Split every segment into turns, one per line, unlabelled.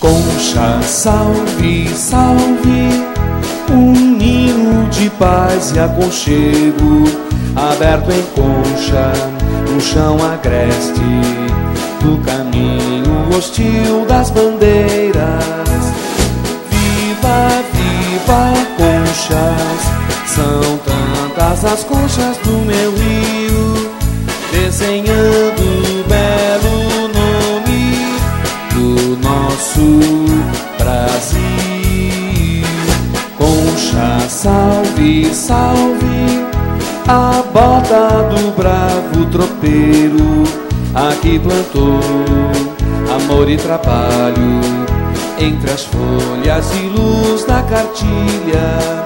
Concha, salve, salve, um ninho de paz e aconchego, aberto em Concha, no chão agreste do caminho hostil das bandeiras. Viva, viva, conchas, são tantas as conchas do meu rio, desenhando o belo nome do nosso Brasil. Concha, salve, salve, a bota do bravo tropeiro, aqui plantou amor e trabalho entre as folhas e luz da cartilha.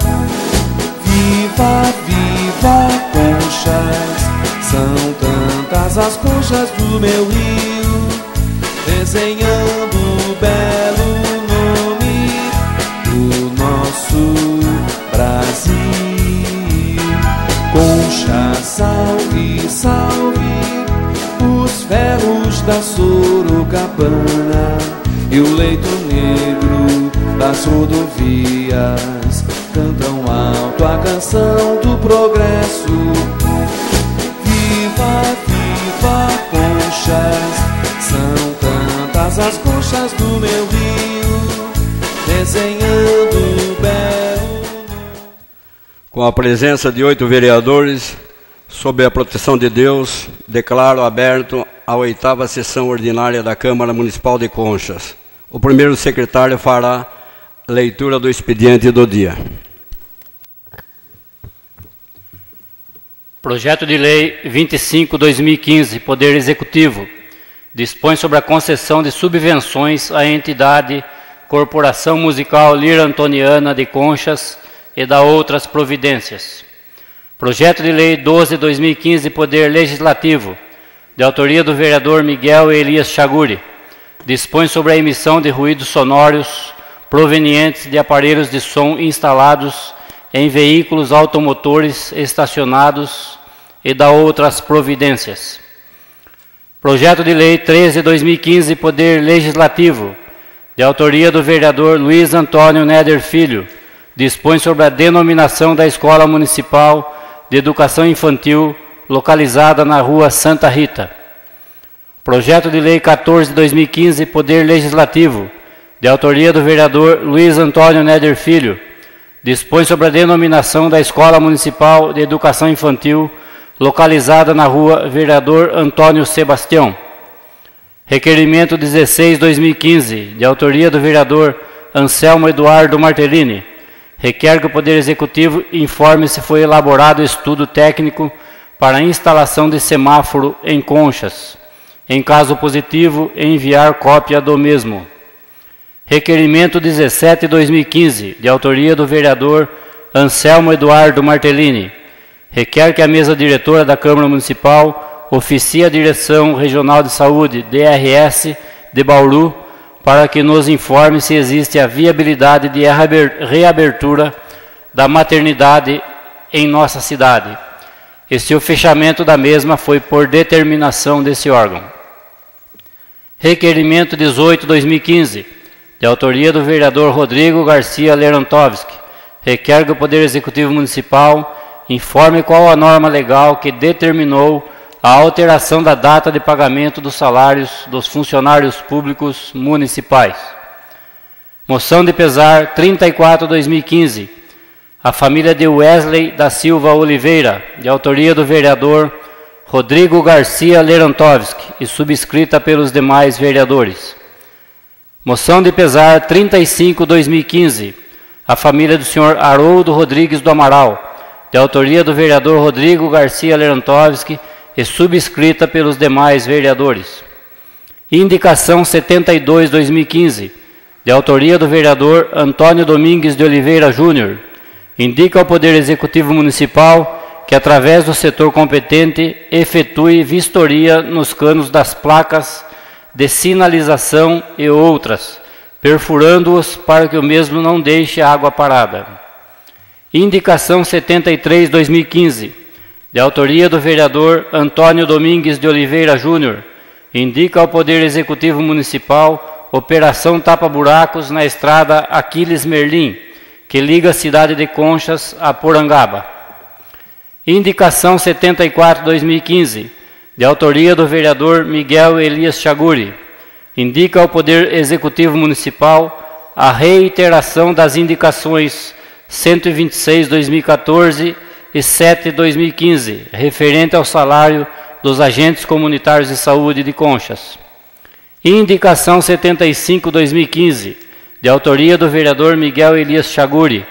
Viva, viva, conchas, são tantas as conchas do meu rio, desenhando o belo nome do nosso Brasil. Concha, salve, salve, os ferros da Sorocabana e o leito negro das rodovias cantam alto a canção do progresso. Viva, viva, conchas, são tantas as conchas do meu rio, desenhando o belo.
Com a presença de 8 vereadores, sob a proteção de Deus, declaro aberto a 8ª sessão ordinária da Câmara Municipal de Conchas. O primeiro secretário fará leitura do expediente do dia.
Projeto de Lei 25/2015, Poder Executivo, dispõe sobre a concessão de subvenções à entidade Corporação Musical Lira Antoniana de Conchas e da outras providências. Projeto de Lei 12/2015, Poder Legislativo, de autoria do vereador Miguel Elias Chaguri, dispõe sobre a emissão de ruídos sonoros provenientes de aparelhos de som instalados em veículos automotores estacionados e da outras providências. Projeto de Lei 13/2015, Poder Legislativo, de autoria do vereador Luiz Antônio Neder Filho, dispõe sobre a denominação da Escola Municipal de Educação Infantil, localizada na Rua Santa Rita. Projeto de Lei 14/2015, Poder Legislativo, de autoria do vereador Luiz Antônio Neder Filho, dispõe sobre a denominação da Escola Municipal de Educação Infantil, localizada na Rua Vereador Antônio Sebastião. Requerimento 16/2015, de autoria do vereador Anselmo Eduardo Martellini, requer que o Poder Executivo informe se foi elaborado estudo técnico para a instalação de semáforo em Conchas. Em caso positivo, enviar cópia do mesmo. Requerimento 17/2015, de autoria do vereador Anselmo Eduardo Martellini, requer que a mesa diretora da Câmara Municipal oficie a Direção Regional de Saúde, DRS, de Bauru, para que nos informe se existe a viabilidade de reabertura da maternidade em nossa cidade, e se o fechamento da mesma foi por determinação desse órgão. Requerimento 18/2015, de autoria do vereador Rodrigo Garcia Lerantovski, requer que o Poder Executivo Municipal informe qual a norma legal que determinou a alteração da data de pagamento dos salários dos funcionários públicos municipais. Moção de pesar 34/2015, a família de Wesley da Silva Oliveira, de autoria do vereador Rodrigo Garcia Lerantovski e subscrita pelos demais vereadores. Moção de pesar 35/2015, a família do senhor Haroldo Rodrigues do Amaral, de autoria do vereador Rodrigo Garcia Lerantovski e subscrita pelos demais vereadores. Indicação 72/2015, de autoria do vereador Antônio Domingues de Oliveira Júnior, indica ao Poder Executivo Municipal que, através do setor competente, efetue vistoria nos canos das placas de sinalização e outras, perfurando-os para que o mesmo não deixe água parada. Indicação 73/2015, de autoria do vereador Antônio Domingues de Oliveira Júnior, indica ao Poder Executivo Municipal Operação Tapa Buracos na estrada Aquiles Merlim, que liga a cidade de Conchas a Porangaba. Indicação 74/2015, de autoria do vereador Miguel Elias Chaguri, indica ao Poder Executivo Municipal a reiteração das indicações 126/2014 e 7/2015, referente ao salário dos agentes comunitários de saúde de Conchas. Indicação 75/2015, de autoria do vereador Miguel Elias Chaguri,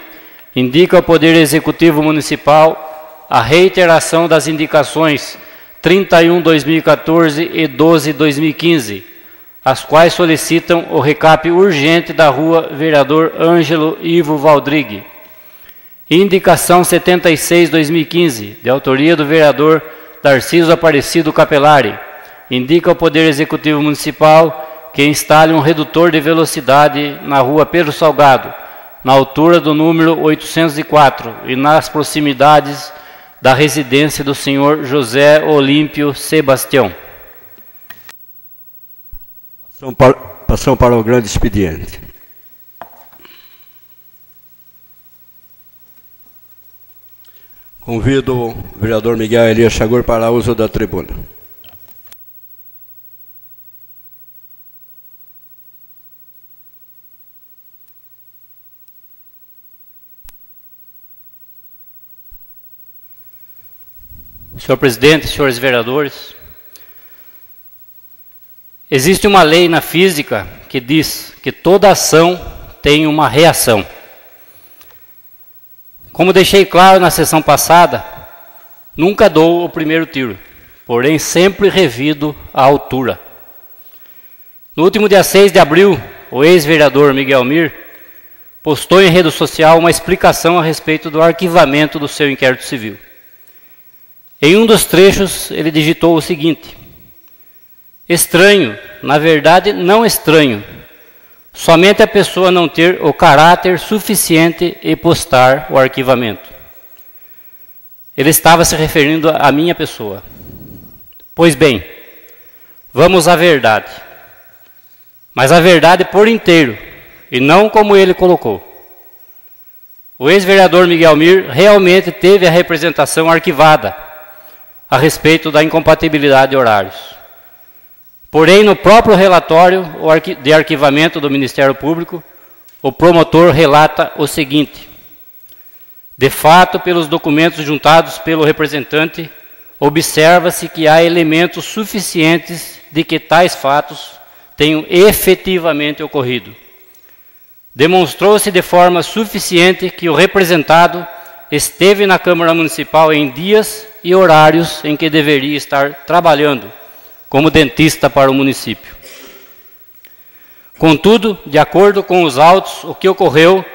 indica ao Poder Executivo Municipal a reiteração das indicações 31/2014 e 12/2015, as quais solicitam o recap urgente da rua Vereador Ângelo Ivo Valdrigue. Indicação 76/2015, de autoria do vereador Darciso Aparecido Capelari, indica ao Poder Executivo Municipal que instale um redutor de velocidade na rua Pedro Salgado, na altura do número 804 e nas proximidades da residência do senhor José Olímpio Sebastião.
Passamos para o grande expediente. Convido o vereador Miguel Elias Chaguri para o uso da tribuna.
Senhor presidente, senhores vereadores, existe uma lei na física que diz que toda ação tem uma reação. Como deixei claro na sessão passada, nunca dou o primeiro tiro, porém sempre revido a altura. No último dia 6 de abril, o ex-vereador Miguel Mir postou em rede social uma explicação a respeito do arquivamento do seu inquérito civil. Em um dos trechos, ele digitou o seguinte: estranho, na verdade não estranho, somente a pessoa não ter o caráter suficiente e postar o arquivamento. Ele estava se referindo à minha pessoa. Pois bem, vamos à verdade. Mas a verdade por inteiro, e não como ele colocou. O ex-vereador Miguel Mir realmente teve a representação arquivada a respeito da incompatibilidade de horários. Porém, no próprio relatório de arquivamento do Ministério Público, o promotor relata o seguinte: de fato, pelos documentos juntados pelo representante, observa-se que há elementos suficientes de que tais fatos tenham efetivamente ocorrido. Demonstrou-se de forma suficiente que o representado esteve na Câmara Municipal em dias e horários em que deveria estar trabalhando como dentista para o município. Contudo, de acordo com os autos, o que ocorreu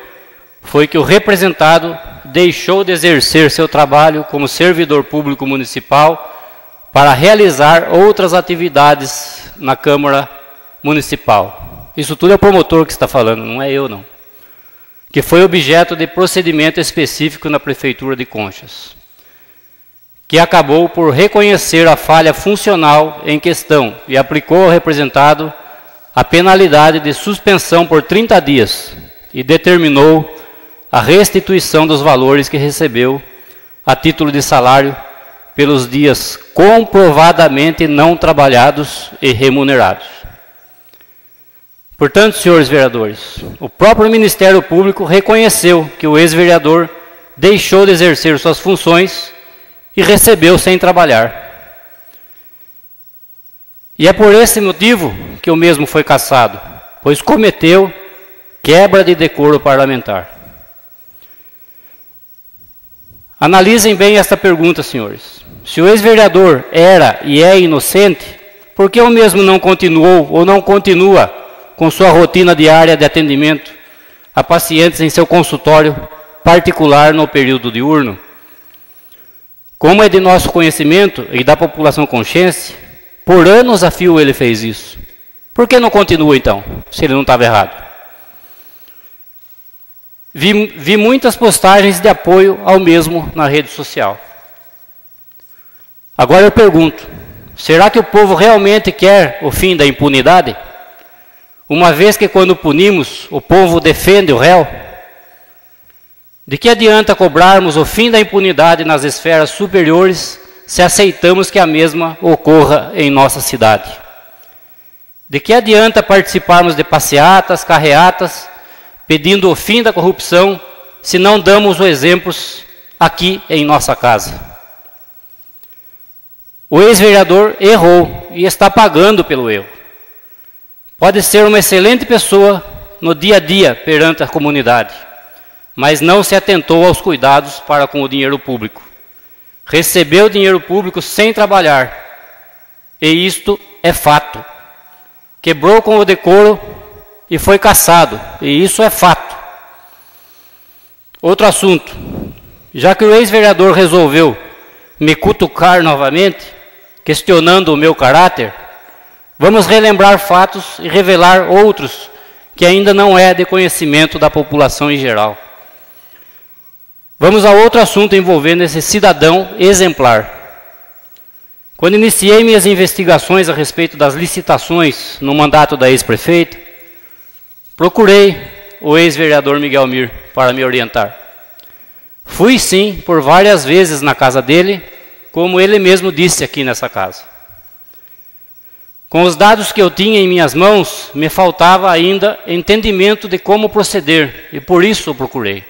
foi que o representado deixou de exercer seu trabalho como servidor público municipal para realizar outras atividades na Câmara Municipal. Isso tudo é o promotor que está falando, não é eu não. Que foi objeto de procedimento específico na Prefeitura de Conchas, que acabou por reconhecer a falha funcional em questão e aplicou ao representado a penalidade de suspensão por 30 dias e determinou a restituição dos valores que recebeu a título de salário pelos dias comprovadamente não trabalhados e remunerados. Portanto, senhores vereadores, o próprio Ministério Público reconheceu que o ex-vereador deixou de exercer suas funções e recebeu sem trabalhar. E é por esse motivo que o mesmo foi cassado, pois cometeu quebra de decoro parlamentar. Analisem bem esta pergunta, senhores. Se o ex-vereador era e é inocente, por que o mesmo não continuou ou não continua com sua rotina diária de atendimento a pacientes em seu consultório particular no período diurno? Como é de nosso conhecimento e da população conchense, por anos a fio ele fez isso. Por que não continua então, se ele não estava errado? Vi muitas postagens de apoio ao mesmo na rede social. Agora eu pergunto, será que o povo realmente quer o fim da impunidade? uma vez que quando punimos, o povo defende o réu? De que adianta cobrarmos o fim da impunidade nas esferas superiores se aceitamos que a mesma ocorra em nossa cidade? De que adianta participarmos de passeatas, carreatas, pedindo o fim da corrupção, se não damos os exemplos aqui em nossa casa? O ex-vereador errou e está pagando pelo erro. Pode ser uma excelente pessoa no dia a dia perante a comunidade, mas não se atentou aos cuidados para com o dinheiro público. Recebeu dinheiro público sem trabalhar, e isto é fato. Quebrou com o decoro e foi cassado, e isso é fato. Outro assunto. Já que o ex-vereador resolveu me cutucar novamente, questionando o meu caráter, vamos relembrar fatos e revelar outros que ainda não é de conhecimento da população em geral. Vamos a outro assunto envolvendo esse cidadão exemplar. Quando iniciei minhas investigações a respeito das licitações no mandato da ex-prefeita, procurei o ex-vereador Miguel Mir para me orientar. Fui sim por várias vezes na casa dele, como ele mesmo disse aqui nessa casa. Com os dados que eu tinha em minhas mãos, me faltava ainda entendimento de como proceder, e por isso o procurei.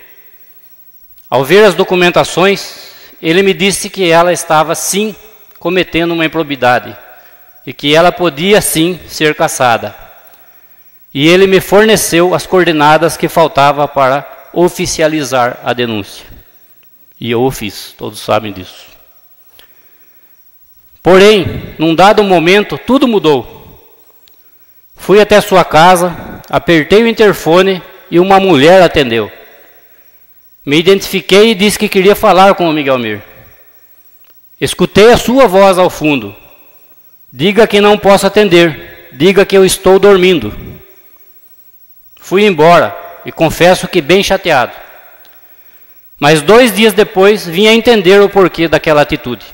Ao ver as documentações, ele me disse que ela estava sim cometendo uma improbidade e que ela podia sim ser cassada. E ele me forneceu as coordenadas que faltava para oficializar a denúncia. E eu o fiz, todos sabem disso. Porém, num dado momento, tudo mudou. Fui até sua casa, apertei o interfone e uma mulher atendeu. Me identifiquei e disse que queria falar com o Miguel Mir. Escutei a sua voz ao fundo. Diga que não posso atender. Diga que eu estou dormindo. Fui embora e confesso que bem chateado. Mas 2 dias depois vim a entender o porquê daquela atitude.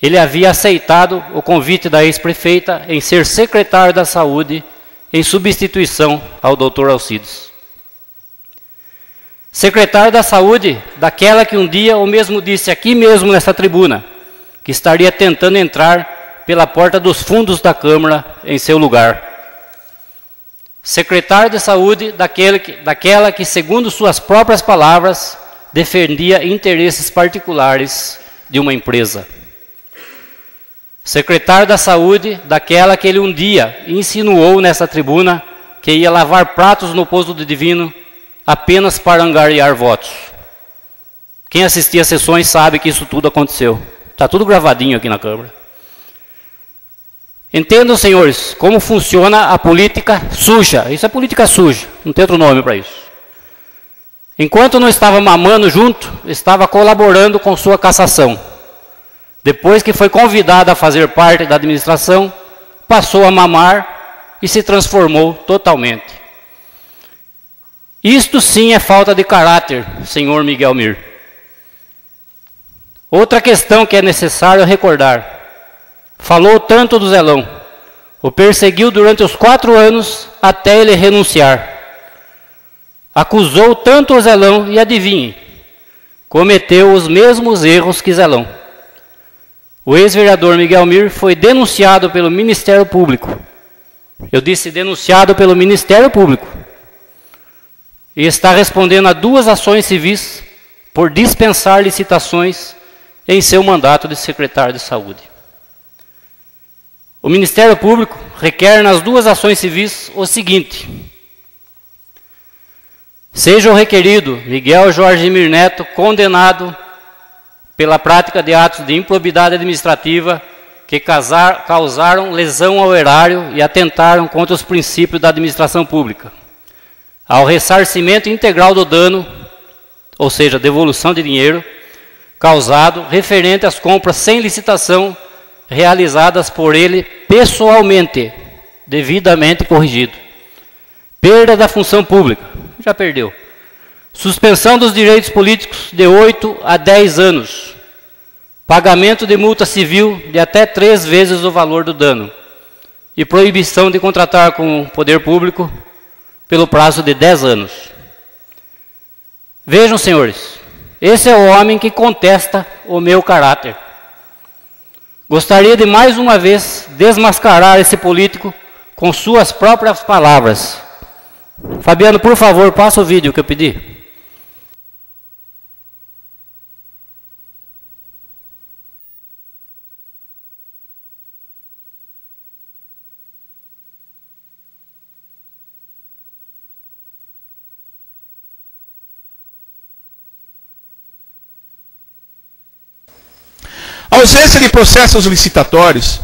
Ele havia aceitado o convite da ex-prefeita em ser secretário da Saúde em substituição ao Dr. Alcides. Secretário da Saúde, daquela que um dia o mesmo disse aqui mesmo nessa tribuna, que estaria tentando entrar pela porta dos fundos da Câmara em seu lugar. Secretário de Saúde, daquela que, segundo suas próprias palavras, defendia interesses particulares de uma empresa. Secretário da Saúde, daquela que ele um dia insinuou nessa tribuna que ia lavar pratos no posto do Divino apenas para angariar votos. Quem assistia às sessões sabe que isso tudo aconteceu. Está tudo gravadinho aqui na Câmara. Entendam, senhores, como funciona a política suja. Isso é política suja, não tem outro nome para isso. Enquanto não estava mamando junto, estava colaborando com sua cassação. Depois que foi convidado a fazer parte da administração, passou a mamar e se transformou totalmente. Isto sim é falta de caráter, senhor Miguel Mir. Outra questão que é necessário recordar. Falou tanto do Zelão, o perseguiu durante os 4 anos até ele renunciar. Acusou tanto o Zelão e adivinhe, cometeu os mesmos erros que Zelão. O ex-vereador Miguel Mir foi denunciado pelo Ministério Público. Eu disse denunciado pelo Ministério Público. E está respondendo a 2 ações civis por dispensar licitações em seu mandato de secretário de Saúde. O Ministério Público requer nas 2 ações civis o seguinte: seja o requerido Miguel Jorge Mir Neto condenado pela prática de atos de improbidade administrativa que causaram lesão ao erário e atentaram contra os princípios da administração pública, ao ressarcimento integral do dano, ou seja, devolução de dinheiro, causado referente às compras sem licitação realizadas por ele pessoalmente, devidamente corrigido. Perda da função pública, já perdeu. Suspensão dos direitos políticos de 8 a 10 anos. Pagamento de multa civil de até 3 vezes o valor do dano. e proibição de contratar com o poder público pelo prazo de 10 anos. Vejam, senhores, esse é o homem que contesta o meu caráter. Gostaria de mais uma vez desmascarar esse político com suas próprias palavras. Fabiano, por favor, passa o vídeo que eu pedi.
A ausência de processos licitatórios.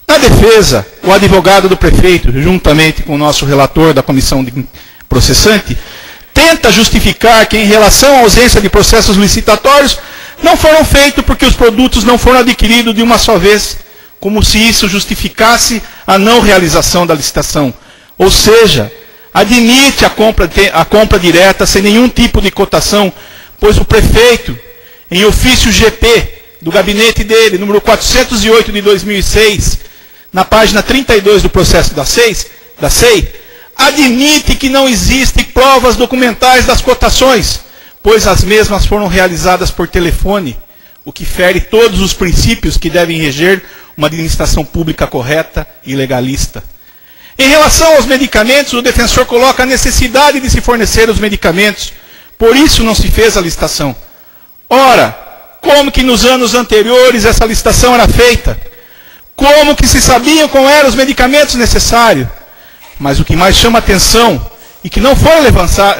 Na defesa, o advogado do prefeito, juntamente com o nosso relator da comissão processante, tenta justificar que, em relação à ausência de processos licitatórios, não foram feitos porque os produtos não foram adquiridos de uma só vez, como se isso justificasse a não realização da licitação. Ou seja, admite a compra direta sem nenhum tipo de cotação, pois o prefeito, em ofício GP, do gabinete dele, número 408 de 2006, na página 32 do processo da SEI, admite que não existem provas documentais das cotações, pois as mesmas foram realizadas por telefone, o que fere todos os princípios que devem reger uma administração pública correta e legalista. Em relação aos medicamentos, o defensor coloca a necessidade de se fornecer os medicamentos, por isso não se fez a licitação. Ora, como que nos anos anteriores essa licitação era feita? Como que se sabiam quais eram os medicamentos necessários? Mas o que mais chama atenção, e que não foi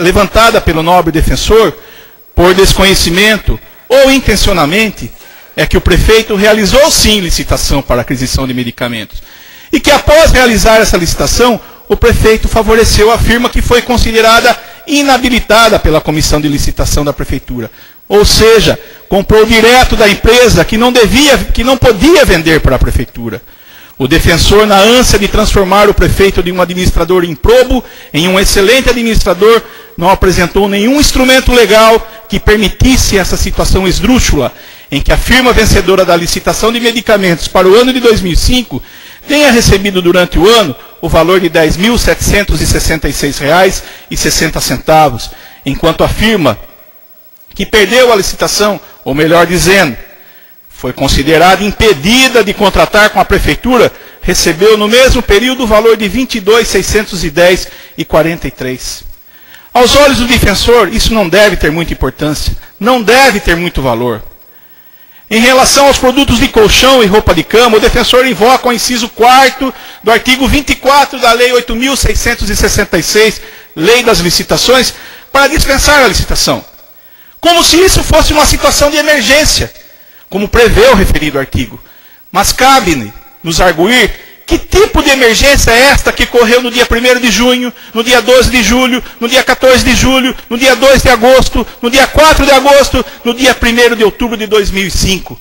levantada pelo nobre defensor, por desconhecimento ou intencionalmente, é que o prefeito realizou sim licitação para a aquisição de medicamentos. E que após realizar essa licitação, o prefeito favoreceu a firma que foi considerada inabilitada pela comissão de licitação da prefeitura. Ou seja, comprou direto da empresa que não podia vender para a prefeitura. O defensor, na ânsia de transformar o prefeito de um administrador improbo em um excelente administrador, não apresentou nenhum instrumento legal que permitisse essa situação esdrúxula, em que a firma vencedora da licitação de medicamentos para o ano de 2005 tenha recebido durante o ano o valor de R$ 10.766,60, enquanto a firma que perdeu a licitação, ou melhor dizendo, foi considerada impedida de contratar com a prefeitura, recebeu no mesmo período o valor de R$ 22.610,43. Aos olhos do defensor, isso não deve ter muita importância, não deve ter muito valor. Em relação aos produtos de colchão e roupa de cama, o defensor invoca o inciso 4º do artigo 24 da Lei 8.666, Lei das Licitações, para dispensar a licitação. Como se isso fosse uma situação de emergência, como prevê o referido artigo. Mas cabe-nos arguir que tipo de emergência é esta que ocorreu no dia 1º de junho, no dia 12 de julho, no dia 14 de julho, no dia 2 de agosto, no dia 4 de agosto, no dia 1º de outubro de 2005.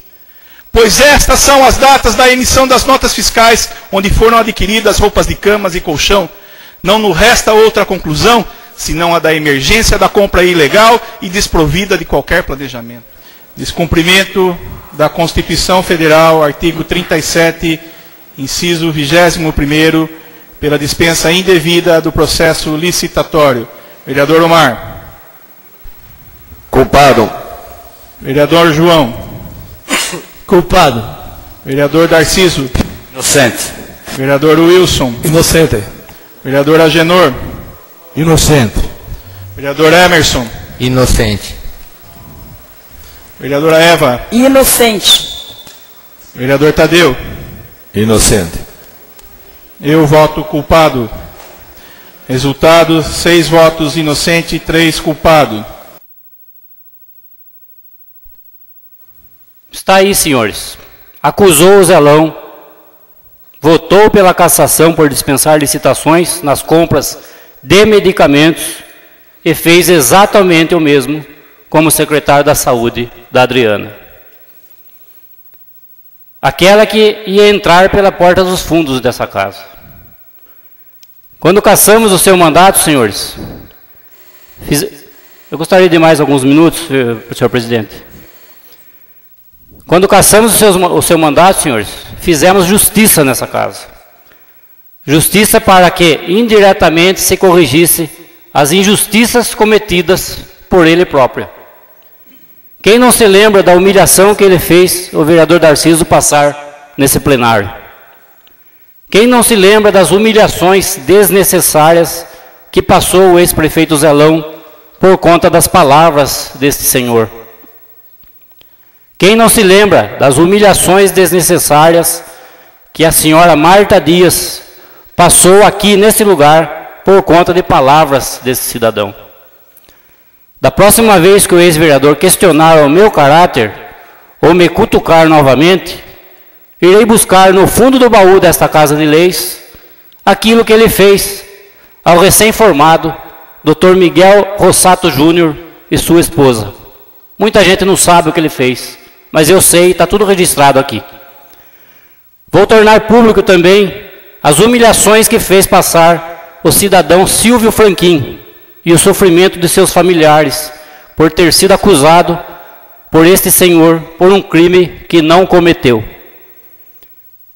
Pois estas são as datas da emissão das notas fiscais, onde foram adquiridas roupas de camas e colchão. Não nos resta outra conclusão, senão a da emergência da compra ilegal e desprovida de qualquer planejamento. Descumprimento da Constituição Federal, artigo 37, inciso 21º, pela dispensa indevida do processo licitatório. Vereador Omar.
Culpado.
Vereador João.
Culpado.
Vereador Darciso.
Inocente.
Vereador Wilson.
Inocente.
Vereador Agenor.
Inocente.
Vereador Emerson.
Inocente.
Vereadora Eva.
Inocente.
Vereador Tadeu.
Inocente.
Eu voto culpado. Resultado, 6 votos inocente, 3 culpado.
Está aí, senhores. Acusou o zelão, votou pela cassação por dispensar licitações nas compras de medicamentos e fez exatamente o mesmo como secretário da Saúde da Adriana. Aquela que ia entrar pela porta dos fundos dessa casa. Quando cassamos o seu mandato, senhores, eu gostaria de mais alguns minutos, senhor presidente. Quando cassamos o seu mandato, senhores, fizemos justiça nessa casa. Justiça para que indiretamente se corrigisse as injustiças cometidas por ele próprio. Quem não se lembra da humilhação que ele fez o vereador Darciso passar nesse plenário? Quem não se lembra das humilhações desnecessárias que passou o ex-prefeito Zelão por conta das palavras deste senhor? Quem não se lembra das humilhações desnecessárias que a senhora Marta Dias passou aqui nesse lugar por conta de palavras desse cidadão? Da próxima vez que o ex-vereador questionar o meu caráter ou me cutucar novamente, irei buscar no fundo do baú desta Casa de Leis aquilo que ele fez ao recém-formado Dr. Miguel Rossato Júnior e sua esposa. Muita gente não sabe o que ele fez, mas eu sei, está tudo registrado aqui. Vou tornar público também as humilhações que fez passar o cidadão Silvio Franquim e o sofrimento de seus familiares por ter sido acusado por este senhor por um crime que não cometeu.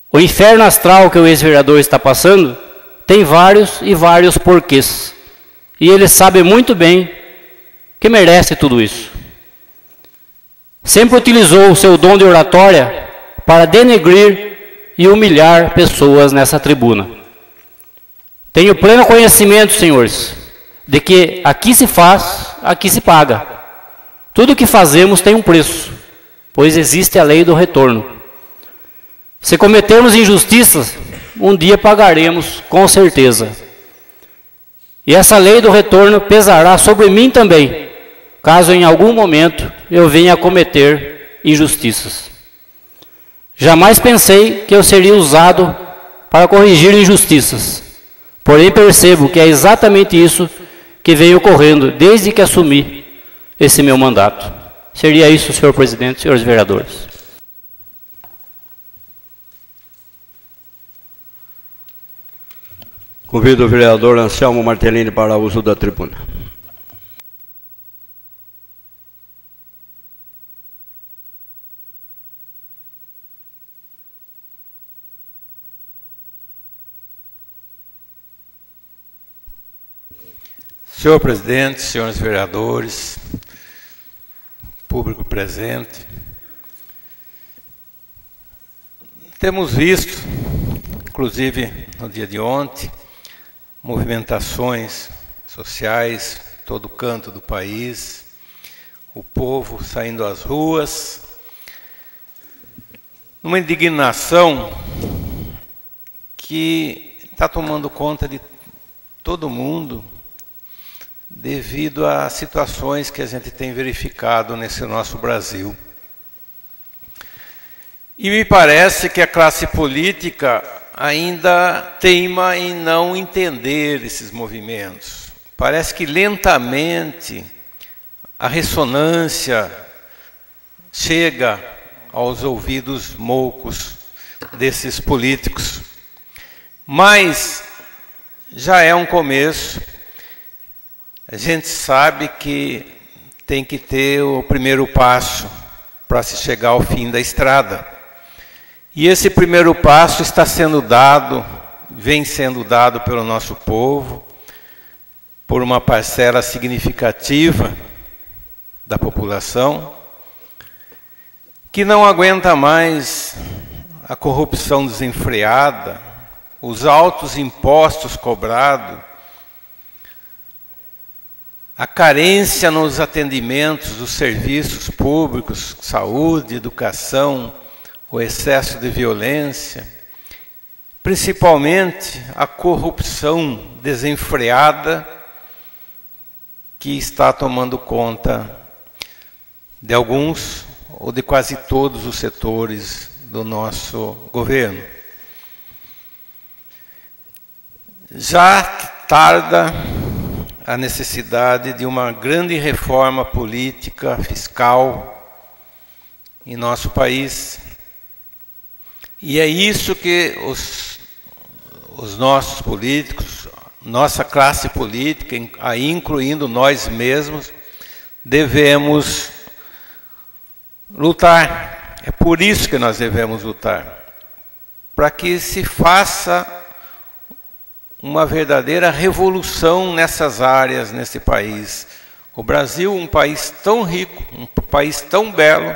O inferno astral que o ex-vereador está passando tem vários e vários porquês. E ele sabe muito bem que merece tudo isso. Sempre utilizou o seu dom de oratória para denegrir e humilhar pessoas nessa tribuna. Tenho pleno conhecimento, senhores, de que aqui se faz, aqui se paga. Tudo que fazemos tem um preço, pois existe a lei do retorno. Se cometermos injustiças, um dia pagaremos com certeza. E essa lei do retorno pesará sobre mim também, caso em algum momento eu venha a cometer injustiças. Jamais pensei que eu seria usado para corrigir injustiças, porém percebo que é exatamente isso que vem ocorrendo desde que assumi esse meu mandato. Seria isso, senhor presidente, senhores vereadores.
Convido o vereador Anselmo Martellini para o uso da tribuna.
Senhor presidente, senhores vereadores, público presente, temos visto, inclusive no dia de ontem, movimentações sociais em todo canto do país, o povo saindo às ruas, numa indignação que está tomando conta de todo mundo, devido a situações que a gente tem verificado nesse nosso Brasil. E me parece que a classe política ainda teima em não entender esses movimentos. Parece que lentamente a ressonância chega aos ouvidos moucos desses políticos. Mas já é um começo. A gente sabe que tem que ter o primeiro passo para se chegar ao fim da estrada. E esse primeiro passo está sendo dado, vem sendo dado pelo nosso povo, por uma parcela significativa da população, que não aguenta mais a corrupção desenfreada, os altos impostos cobrados, a carência nos atendimentos dos serviços públicos, saúde, educação, o excesso de violência, principalmente a corrupção desenfreada que está tomando conta de alguns ou de quase todos os setores do nosso governo. Já tarda a necessidade de uma grande reforma política, fiscal em nosso país. E é isso que os nossos políticos, nossa classe política, aí incluindo nós mesmos, devemos lutar. É por isso que nós devemos lutar, para que se faça uma verdadeira revolução nessas áreas, nesse país. O Brasil, um país tão rico, um país tão belo,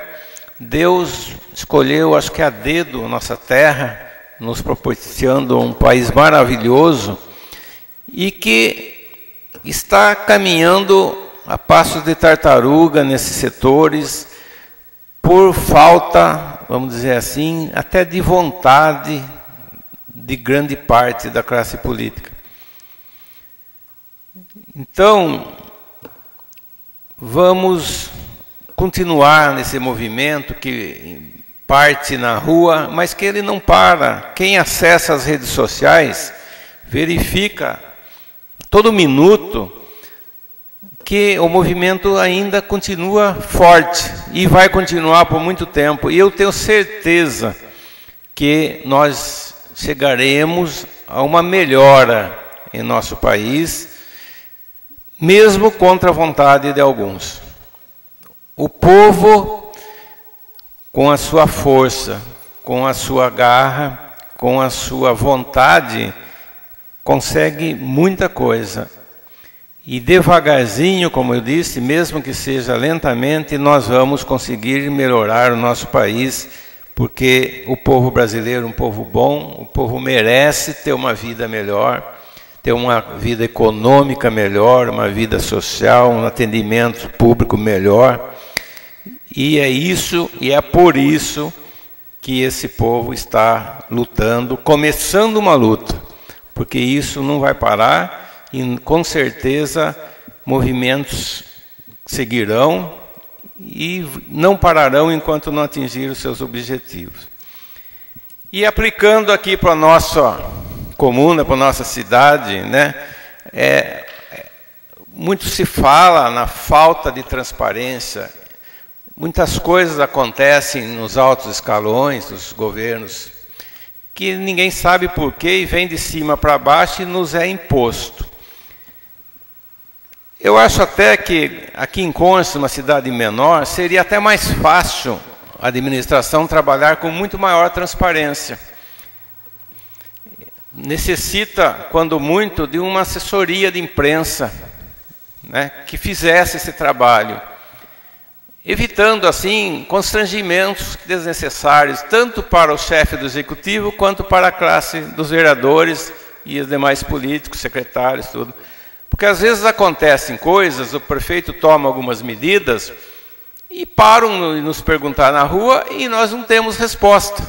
Deus escolheu, acho que a dedo, nossa terra, nos proporcionando um país maravilhoso e que está caminhando a passos de tartaruga nesses setores por falta, vamos dizer assim, até de vontade de grande parte da classe política. Então, vamos continuar nesse movimento que parte na rua, mas que ele não para. Quem acessa as redes sociais verifica todo minuto que o movimento ainda continua forte e vai continuar por muito tempo. E eu tenho certeza que nós chegaremos a uma melhora em nosso país, mesmo contra a vontade de alguns. O povo, com a sua força, com a sua garra, com a sua vontade, consegue muita coisa. E devagarzinho, como eu disse, mesmo que seja lentamente, nós vamos conseguir melhorar o nosso país, porque o povo brasileiro é um povo bom, o povo merece ter uma vida melhor, ter uma vida econômica melhor, uma vida social, um atendimento público melhor. E é isso, e é por isso que esse povo está lutando, começando uma luta, porque isso não vai parar e com certeza movimentos seguirão e não pararão enquanto não atingir os seus objetivos. E aplicando aqui para a nossa comuna, para a nossa cidade, né, muito se fala na falta de transparência. Muitas coisas acontecem nos altos escalões dos governos que ninguém sabe por quê e vem de cima para baixo e nos é imposto. Eu acho até que aqui em Conchas, uma cidade menor, seria até mais fácil a administração trabalhar com muito maior transparência. Necessita, quando muito, de uma assessoria de imprensa, né, que fizesse esse trabalho, evitando assim constrangimentos desnecessários, tanto para o chefe do executivo, quanto para a classe dos vereadores e os demais políticos, secretários, tudo. Porque às vezes acontecem coisas, o prefeito toma algumas medidas e param de nos perguntar na rua e nós não temos resposta.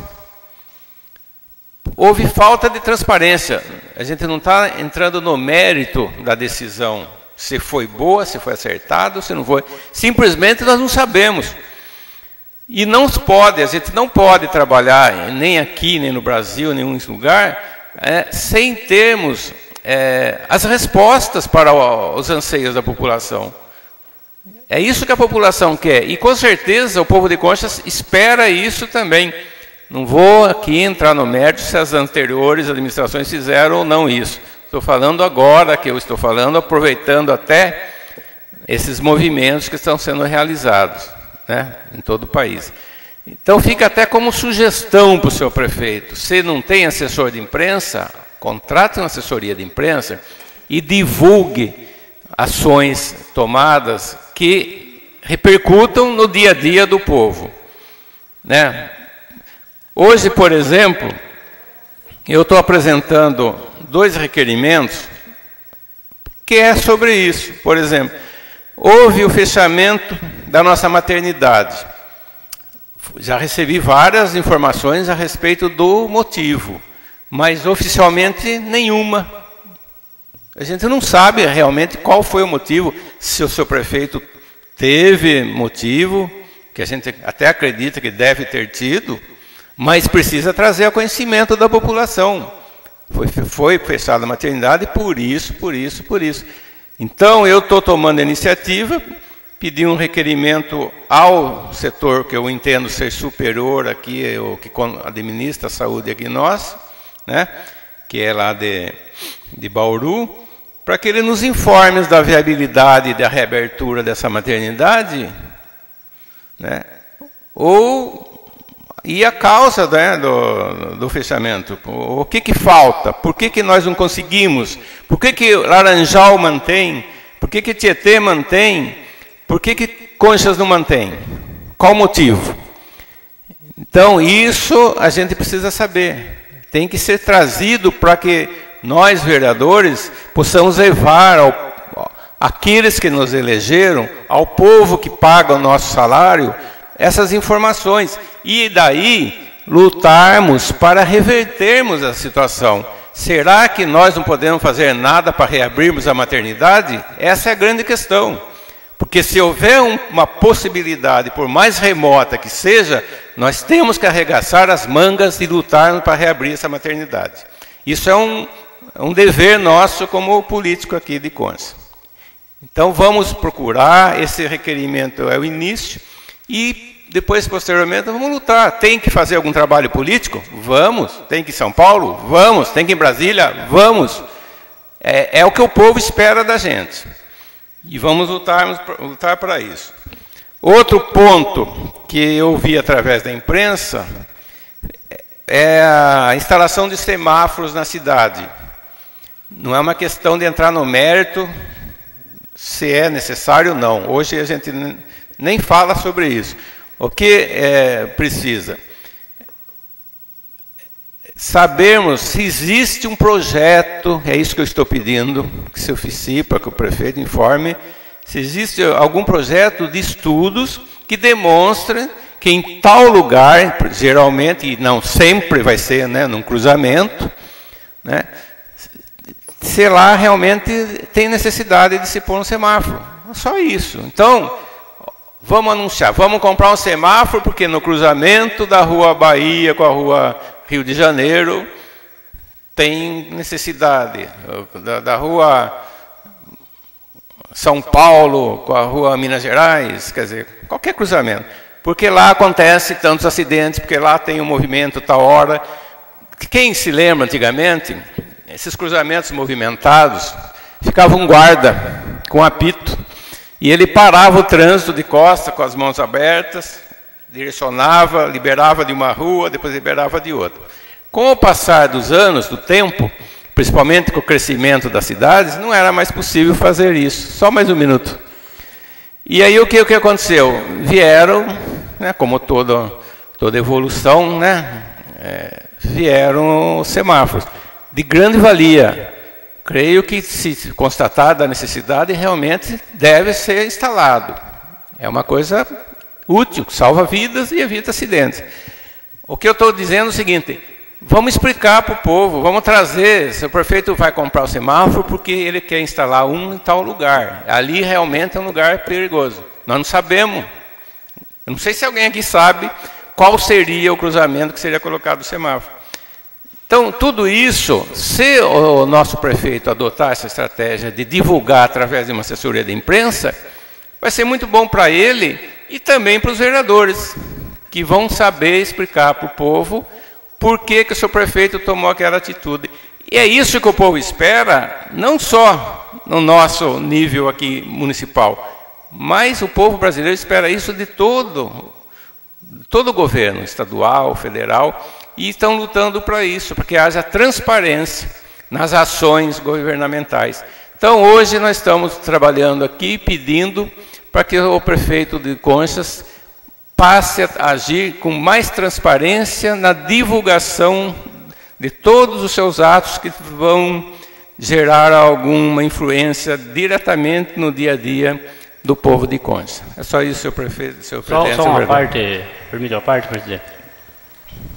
Houve falta de transparência, a gente não está entrando no mérito da decisão, se foi boa, se foi acertado, se não foi. Simplesmente nós não sabemos. E não pode, a gente não pode trabalhar, nem aqui, nem no Brasil, em nenhum lugar, sem termos as respostas para os anseios da população. É isso que a população quer. E com certeza o povo de Conchas espera isso também. Não vou aqui entrar no mérito se as anteriores administrações fizeram ou não isso. Estou falando agora que eu estou falando, aproveitando até esses movimentos que estão sendo realizados, né, em todo o país. Então fica até como sugestão para o seu prefeito. Se não tem assessor de imprensa, contrate uma assessoria de imprensa e divulgue ações tomadas que repercutam no dia a dia do povo, né? Hoje, por exemplo, eu estou apresentando 2 requerimentos que é sobre isso. Por exemplo, houve o fechamento da nossa maternidade. Já recebi várias informações a respeito do motivo, mas oficialmente nenhuma. A gente não sabe realmente qual foi o motivo, se o seu prefeito teve motivo, que a gente até acredita que deve ter tido, mas precisa trazer a conhecimento da população. Foi fechada a maternidade por isso. Então, eu estou tomando a iniciativa, pedi um requerimento ao setor que eu entendo ser superior aqui, o que administra a saúde aqui nós, né, que é lá de Bauru, para que ele nos informe da viabilidade da reabertura dessa maternidade, né, ou E a causa, né, do fechamento? O que falta? Por que nós não conseguimos? Por que Laranjal mantém? Por que Tietê mantém? Por que Conchas não mantém? Qual o motivo? Então, isso a gente precisa saber. Tem que ser trazido para que nós, vereadores, possamos levar àqueles que nos elegeram, ao povo que paga o nosso salário, essas informações. E daí, lutarmos para revertermos a situação. Será que nós não podemos fazer nada para reabrirmos a maternidade? Essa é a grande questão. Porque se houver uma possibilidade, por mais remota que seja, nós temos que arregaçar as mangas e lutar para reabrir essa maternidade. Isso é um dever nosso como político aqui de Conchas. Então vamos procurar, esse requerimento é o início, e depois, posteriormente, vamos lutar. Tem que fazer algum trabalho político? Vamos. Tem que ir em São Paulo? Vamos. Tem que ir em Brasília? Vamos. É o que o povo espera da gente. E vamos lutar para isso. Outro ponto que eu vi através da imprensa é a instalação de semáforos na cidade. Não é uma questão de entrar no mérito se é necessário ou não. Hoje a gente nem fala sobre isso. O que precisa? Sabermos se existe um projeto, é isso que eu estou pedindo, que se oficie para que o prefeito informe, se existe algum projeto de estudos que demonstre que em tal lugar, geralmente, e não sempre vai ser, né, num cruzamento, né, se lá realmente tem necessidade de se pôr um semáforo. Só isso. Então, vamos anunciar, vamos comprar um semáforo, porque no cruzamento da Rua Bahia com a Rua Rio de Janeiro tem necessidade. Da Rua São Paulo com a Rua Minas Gerais, quer dizer, qualquer cruzamento. Porque lá acontece tantos acidentes, porque lá tem um movimento tal hora. Quem se lembra antigamente, esses cruzamentos movimentados, ficava um guarda com apito, e ele parava o trânsito de costa com as mãos abertas, direcionava, liberava de uma rua, depois liberava de outra. Com o passar dos anos, do tempo, principalmente com o crescimento das cidades, não era mais possível fazer isso. Só mais um minuto. E aí o que aconteceu? Vieram, né, como toda evolução, né, vieram semáforos de grande valia. Creio que, se constatada a necessidade, realmente deve ser instalado. É uma coisa útil, salva vidas e evita acidentes. O que eu estou dizendo é o seguinte: vamos explicar para o povo, vamos trazer. Se o prefeito vai comprar o semáforo porque ele quer instalar um em tal lugar. Ali realmente é um lugar perigoso. Nós não sabemos. Eu não sei se alguém aqui sabe qual seria o cruzamento que seria colocado o semáforo. Então, tudo isso, se o nosso prefeito adotar essa estratégia de divulgar através de uma assessoria de imprensa, vai ser muito bom para ele e também para os vereadores, que vão saber explicar para o povo por que o seu prefeito tomou aquela atitude. E é isso que o povo espera, não só no nosso nível aqui municipal, mas o povo brasileiro espera isso de todo o governo, estadual, federal, e estão lutando para isso, para que haja transparência nas ações governamentais. Então, hoje nós estamos trabalhando aqui, pedindo para que o prefeito de Conchas passe a agir com mais transparência na divulgação de todos os seus atos que vão gerar alguma influência diretamente no dia a dia do povo de Conchas. É só isso, senhor prefeito. Senhor presidente,
só uma parte, permite uma parte, presidente?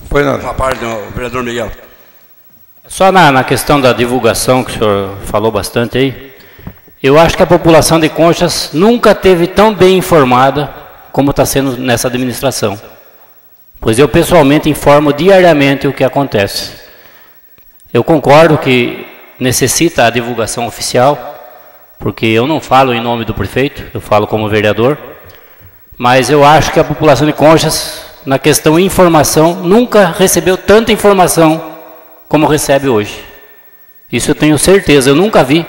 Pois não.
Uma parte do vereador Miguel.
Só na questão da divulgação, que o senhor falou bastante aí, eu acho que a população de Conchas nunca esteve tão bem informada como está sendo nessa administração. Pois eu pessoalmente informo diariamente o que acontece. Eu concordo que necessita a divulgação oficial, porque eu não falo em nome do prefeito, eu falo como vereador, mas eu acho que a população de Conchas, na questão informação, nunca recebeu tanta informação como recebe hoje. Isso eu tenho certeza, eu nunca vi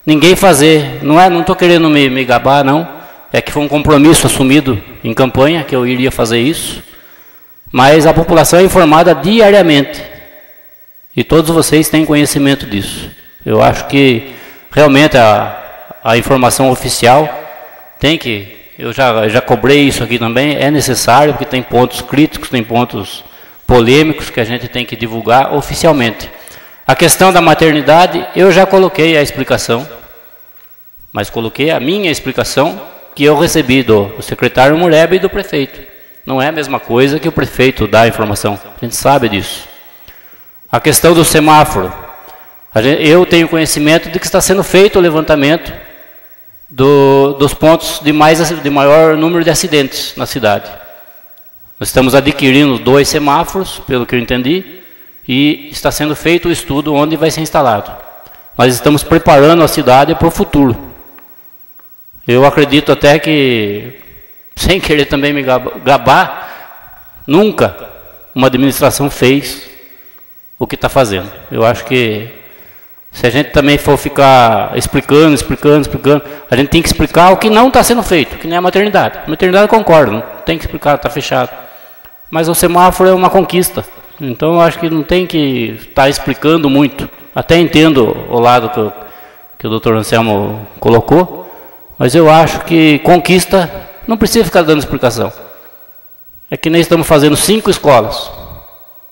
ninguém fazer, não estou querendo me gabar, não, é que foi um compromisso assumido em campanha, que eu iria fazer isso, mas a população é informada diariamente. E todos vocês têm conhecimento disso. Eu acho que realmente a informação oficial tem que... Eu já cobrei isso aqui também, é necessário, porque tem pontos críticos, tem pontos polêmicos que a gente tem que divulgar oficialmente. A questão da maternidade, eu já coloquei a explicação, mas coloquei a minha explicação que eu recebi do secretário Mureb e do prefeito. Não é a mesma coisa que o prefeito dá a informação, a gente sabe disso. A questão do semáforo, eu tenho conhecimento de que está sendo feito o levantamento dos pontos de maior número de acidentes na cidade. Nós estamos adquirindo 2 semáforos, pelo que eu entendi, e está sendo feito o estudo onde vai ser instalado. Nós estamos preparando a cidade para o futuro. Eu acredito até que, sem querer também me gabar, nunca uma administração fez o que está fazendo. Eu acho que se a gente também for ficar explicando, a gente tem que explicar o que não está sendo feito, que nem a maternidade. A maternidade eu concordo, não tem que explicar, está fechado. Mas o semáforo é uma conquista. Então eu acho que não tem que estar explicando muito. Até entendo o lado que o Dr. Anselmo colocou, mas eu acho que conquista não precisa ficar dando explicação. É que nem estamos fazendo 5 escolas.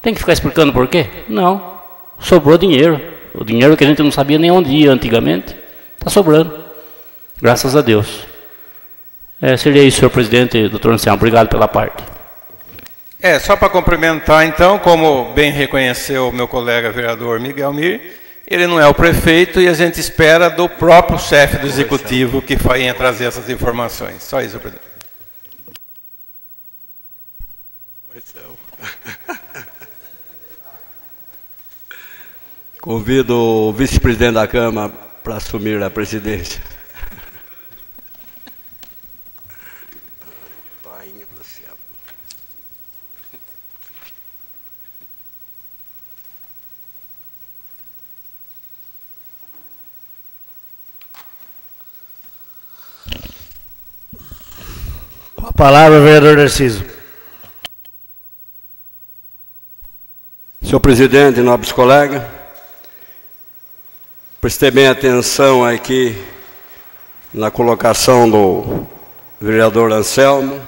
Tem que ficar explicando por quê? Não. Sobrou dinheiro. O dinheiro que a gente não sabia nem onde ia antigamente, está sobrando. Graças a Deus. Seria isso, senhor presidente, doutor Anselmo. Obrigado pela parte.
Só para complementar, então, como bem reconheceu o meu colega vereador Miguel Mir, ele não é o prefeito e a gente espera do próprio chefe do executivo que venha trazer essas informações. Só isso, senhor presidente.
Convido o vice-presidente da Câmara para assumir a presidência.
Com a palavra, vereador Narciso.
Senhor presidente, nobres colegas, prestei bem atenção aqui na colocação do vereador Anselmo.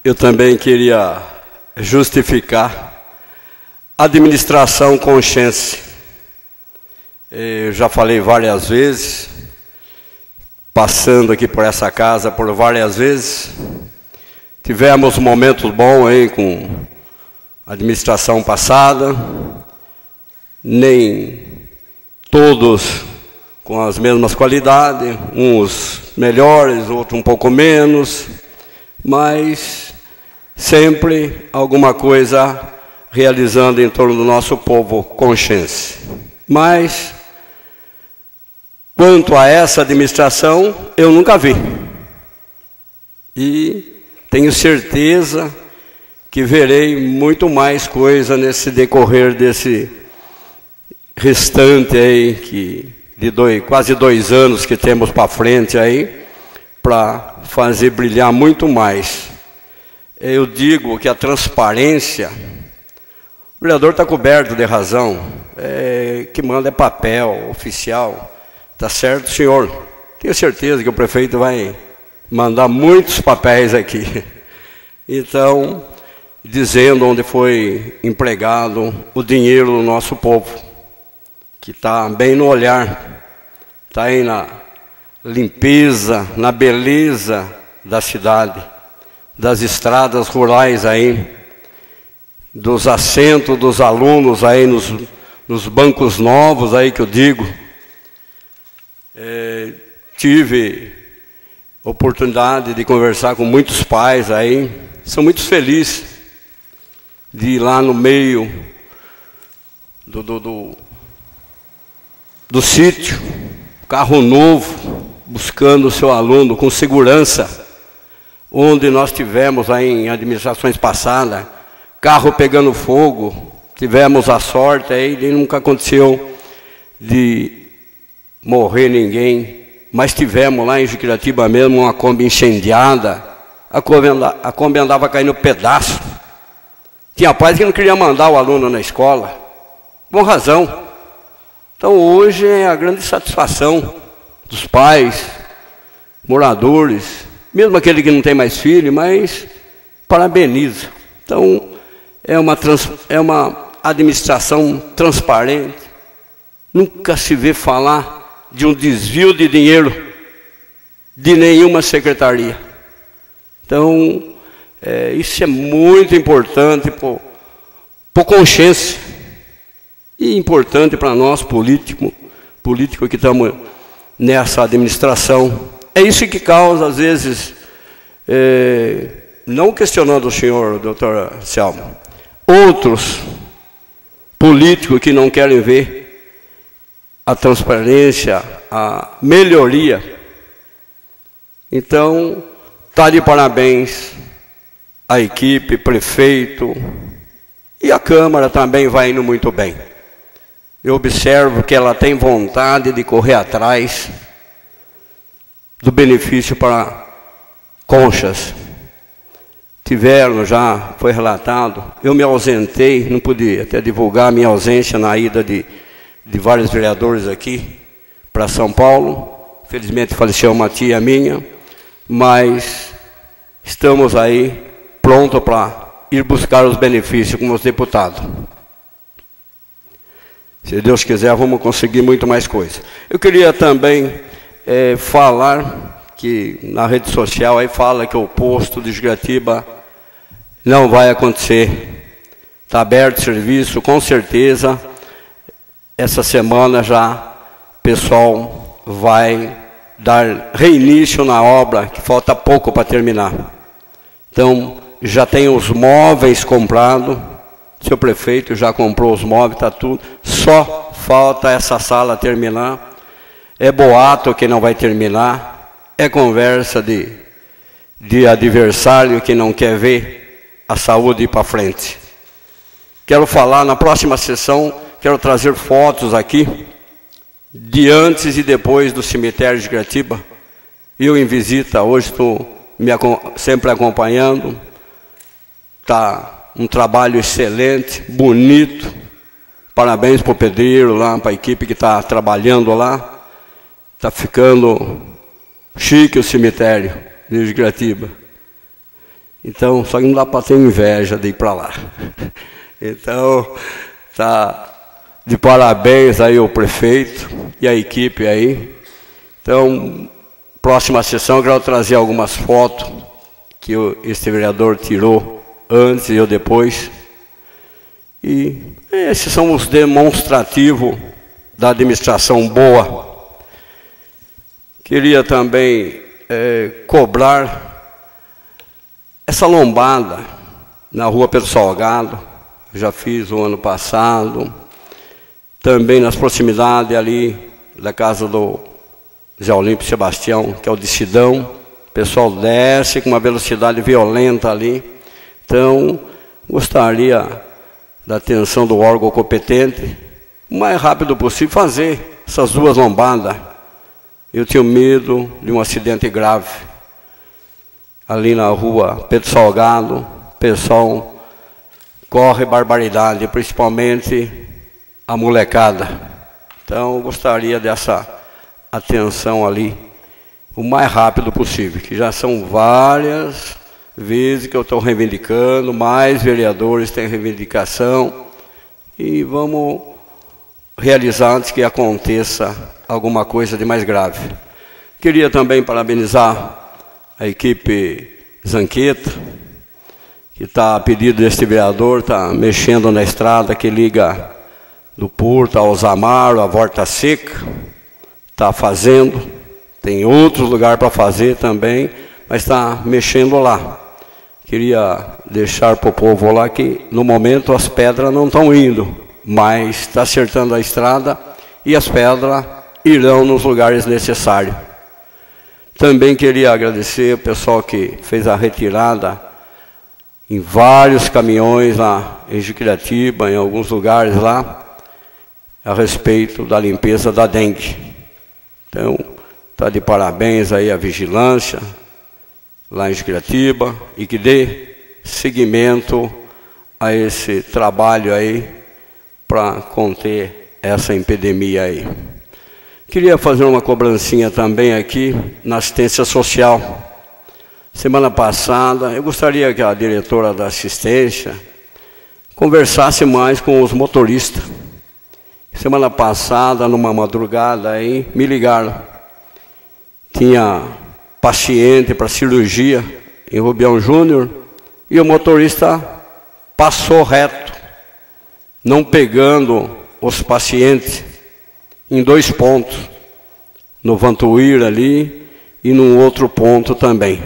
Eu também queria justificar a administração consciente. Eu já falei várias vezes, passando aqui por essa casa por várias vezes. Tivemos momentos bons aí com a administração passada, nem todos com as mesmas qualidades, uns melhores, outros um pouco menos, mas sempre alguma coisa realizando em torno do nosso povo consciente. Mas, quanto a essa administração, eu nunca vi. E tenho certeza que verei muito mais coisa nesse decorrer desse restante aí, quase 2 anos que temos para frente aí, para fazer brilhar muito mais. Eu digo que a transparência, o vereador está coberto de razão, que manda é papel oficial, tá certo, senhor? Tenho certeza que o prefeito vai mandar muitos papéis aqui. Então, dizendo onde foi empregado o dinheiro do nosso povo, que está bem no olhar, está aí na limpeza, na beleza da cidade, das estradas rurais aí, dos assentos dos alunos aí nos bancos novos aí que eu digo. Tive oportunidade de conversar com muitos pais aí, são muito felizes de ir lá no meio do sítio, carro novo, buscando o seu aluno com segurança, onde nós tivemos aí em administrações passadas, carro pegando fogo, tivemos a sorte aí, e nunca aconteceu de morrer ninguém, mas tivemos lá em Juquiratiba mesmo uma Kombi incendiada, a Kombi andava caindo pedaço, Tinha pais que não queriam mandar o aluno na escola, com razão. Então hoje é a grande satisfação dos pais, moradores, mesmo aquele que não tem mais filho, mas parabeniza. Então é uma administração transparente, nunca se vê falar de um desvio de dinheiro de nenhuma secretaria. Então isso é muito importante por consciência e importante para nós político que estamos nessa administração. É isso que causa, às vezes, não questionando o senhor, doutor Selmo, outros políticos que não querem ver a transparência, a melhoria. Então, está de parabéns a equipe, prefeito, e a Câmara também vai indo muito bem. Eu observo que ela tem vontade de correr atrás do benefício para Conchas. Tiveram já, foi relatado, eu me ausentei, não pude até divulgar a minha ausência na ida de vários vereadores aqui para São Paulo. Felizmente faleceu uma tia minha, mas estamos aí prontos para ir buscar os benefícios com os deputados. Se Deus quiser, vamos conseguir muito mais coisa. Eu queria também falar que na rede social aí fala que o posto de Esgratiba não vai acontecer. Está aberto o serviço, com certeza. Essa semana já o pessoal vai dar reinício na obra, que falta pouco para terminar. Então, já tem os móveis comprados. Seu prefeito já comprou os móveis, está tudo. Só falta essa sala terminar. É boato que não vai terminar. É conversa de adversário que não quer ver a saúde ir para frente. Quero falar na próxima sessão, quero trazer fotos aqui de antes e depois do cemitério de Esgratiba. Eu em visita, hoje estou sempre acompanhando. Está um trabalho excelente, bonito. Parabéns para o pedreiro lá, para a equipe que está trabalhando lá. Está ficando chique o cemitério de Esgratiba. Então, só que não dá para ter inveja de ir para lá. Então, está de parabéns aí o prefeito e a equipe aí. Então, próxima sessão eu quero trazer algumas fotos que esse vereador tirou antes e eu depois. E esses são os demonstrativos da administração boa. Queria também cobrar essa lombada na rua Pedro Salgado. Já fiz o ano passado. Também nas proximidades ali da casa do Zé Olímpio Sebastião, que é o Decidão. O pessoal desce com uma velocidade violenta ali. Então, gostaria da atenção do órgão competente, o mais rápido possível, fazer essas duas lombadas. Eu tinha medo de um acidente grave. Ali na rua Pedro Salgado, o pessoal corre barbaridade, principalmente a molecada. Então, eu gostaria dessa atenção ali, o mais rápido possível, que já são várias vezes que eu estou reivindicando, mais vereadores têm reivindicação, e vamos realizar antes que aconteça alguma coisa de mais grave. Queria também parabenizar a equipe Zanqueta, que está a pedido deste vereador, está mexendo na estrada que liga do Porto ao Zamaro, a Volta Seca, está fazendo, tem outros lugares para fazer também, mas está mexendo lá. Queria deixar para o povo lá que no momento as pedras não estão indo, mas está acertando a estrada e as pedras irão nos lugares necessários. Também queria agradecer o pessoal que fez a retirada em vários caminhões lá em Esgratiba, em alguns lugares lá, a respeito da limpeza da dengue. Então, está de parabéns aí a vigilância lá em Esgratiba e que dê seguimento a esse trabalho aí para conter essa epidemia aí. Queria fazer uma cobrancinha também aqui na assistência social. Semana passada, eu gostaria que a diretora da assistência conversasse mais com os motoristas. Semana passada, numa madrugada aí, me ligaram. Tinha paciente para cirurgia em Rubião Júnior e o motorista passou reto, não pegando os pacientes em 2 pontos, no Vantuír ali e num outro ponto também.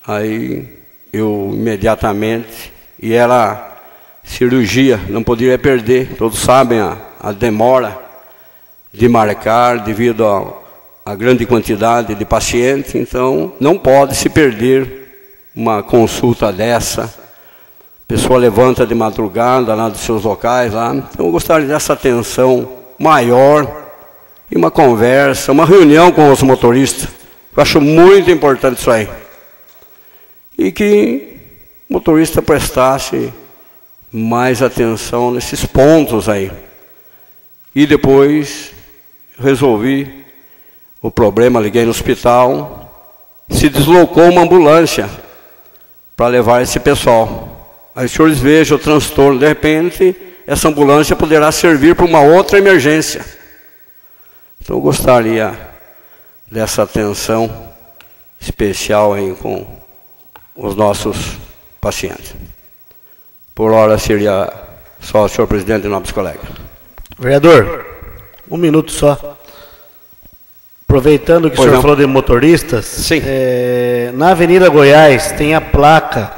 Aí eu imediatamente, e era cirurgia, não poderia perder, todos sabem a demora de marcar devido a grande quantidade de pacientes, então não pode se perder uma consulta dessa. A pessoa levanta de madrugada lá dos seus locais lá, então eu gostaria dessa atenção maior e uma conversa, uma reunião com os motoristas. Eu acho muito importante isso aí. E que o motorista prestasse mais atenção nesses pontos aí. E depois resolvi o problema, liguei no hospital, se deslocou uma ambulância para levar esse pessoal. Aí os senhores vejam o transtorno, de repente essa ambulância poderá servir para uma outra emergência. Então eu gostaria dessa atenção especial aí com os nossos pacientes. Por hora seria só, senhor presidente e nobres colegas.
Vereador, 1 minuto só. Aproveitando que o senhor falou de motoristas,
sim.
Na Avenida Goiás tem a placa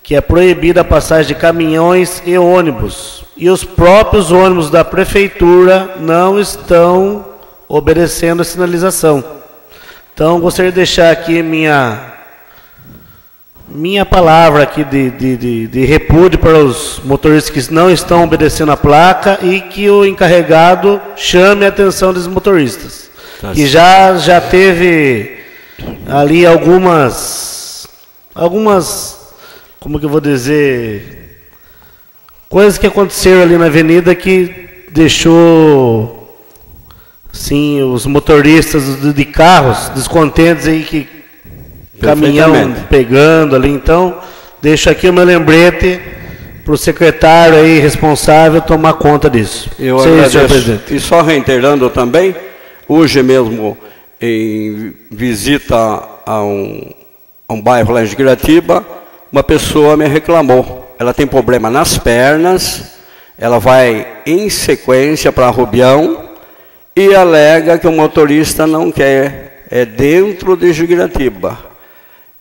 que é proibida a passagem de caminhões e ônibus. E os próprios ônibus da prefeitura não estão obedecendo a sinalização. Então, gostaria de deixar aqui minha palavra aqui de repúdio para os motoristas que não estão obedecendo a placa e que o encarregado chame a atenção dos motoristas. Que já teve ali algumas, como que eu vou dizer, coisas que aconteceram ali na avenida que deixou, sim, os motoristas de carros descontentes aí, que caminhão pegando ali. Então, deixo aqui o meu lembrete para o secretário aí responsável tomar conta disso.
Eu agradeço. E só reiterando também, hoje mesmo, em visita a um bairro lá em Giratiba, uma pessoa me reclamou. Ela tem problema nas pernas, ela vai em sequência para Rubião e alega que o motorista não quer, dentro de Giratiba.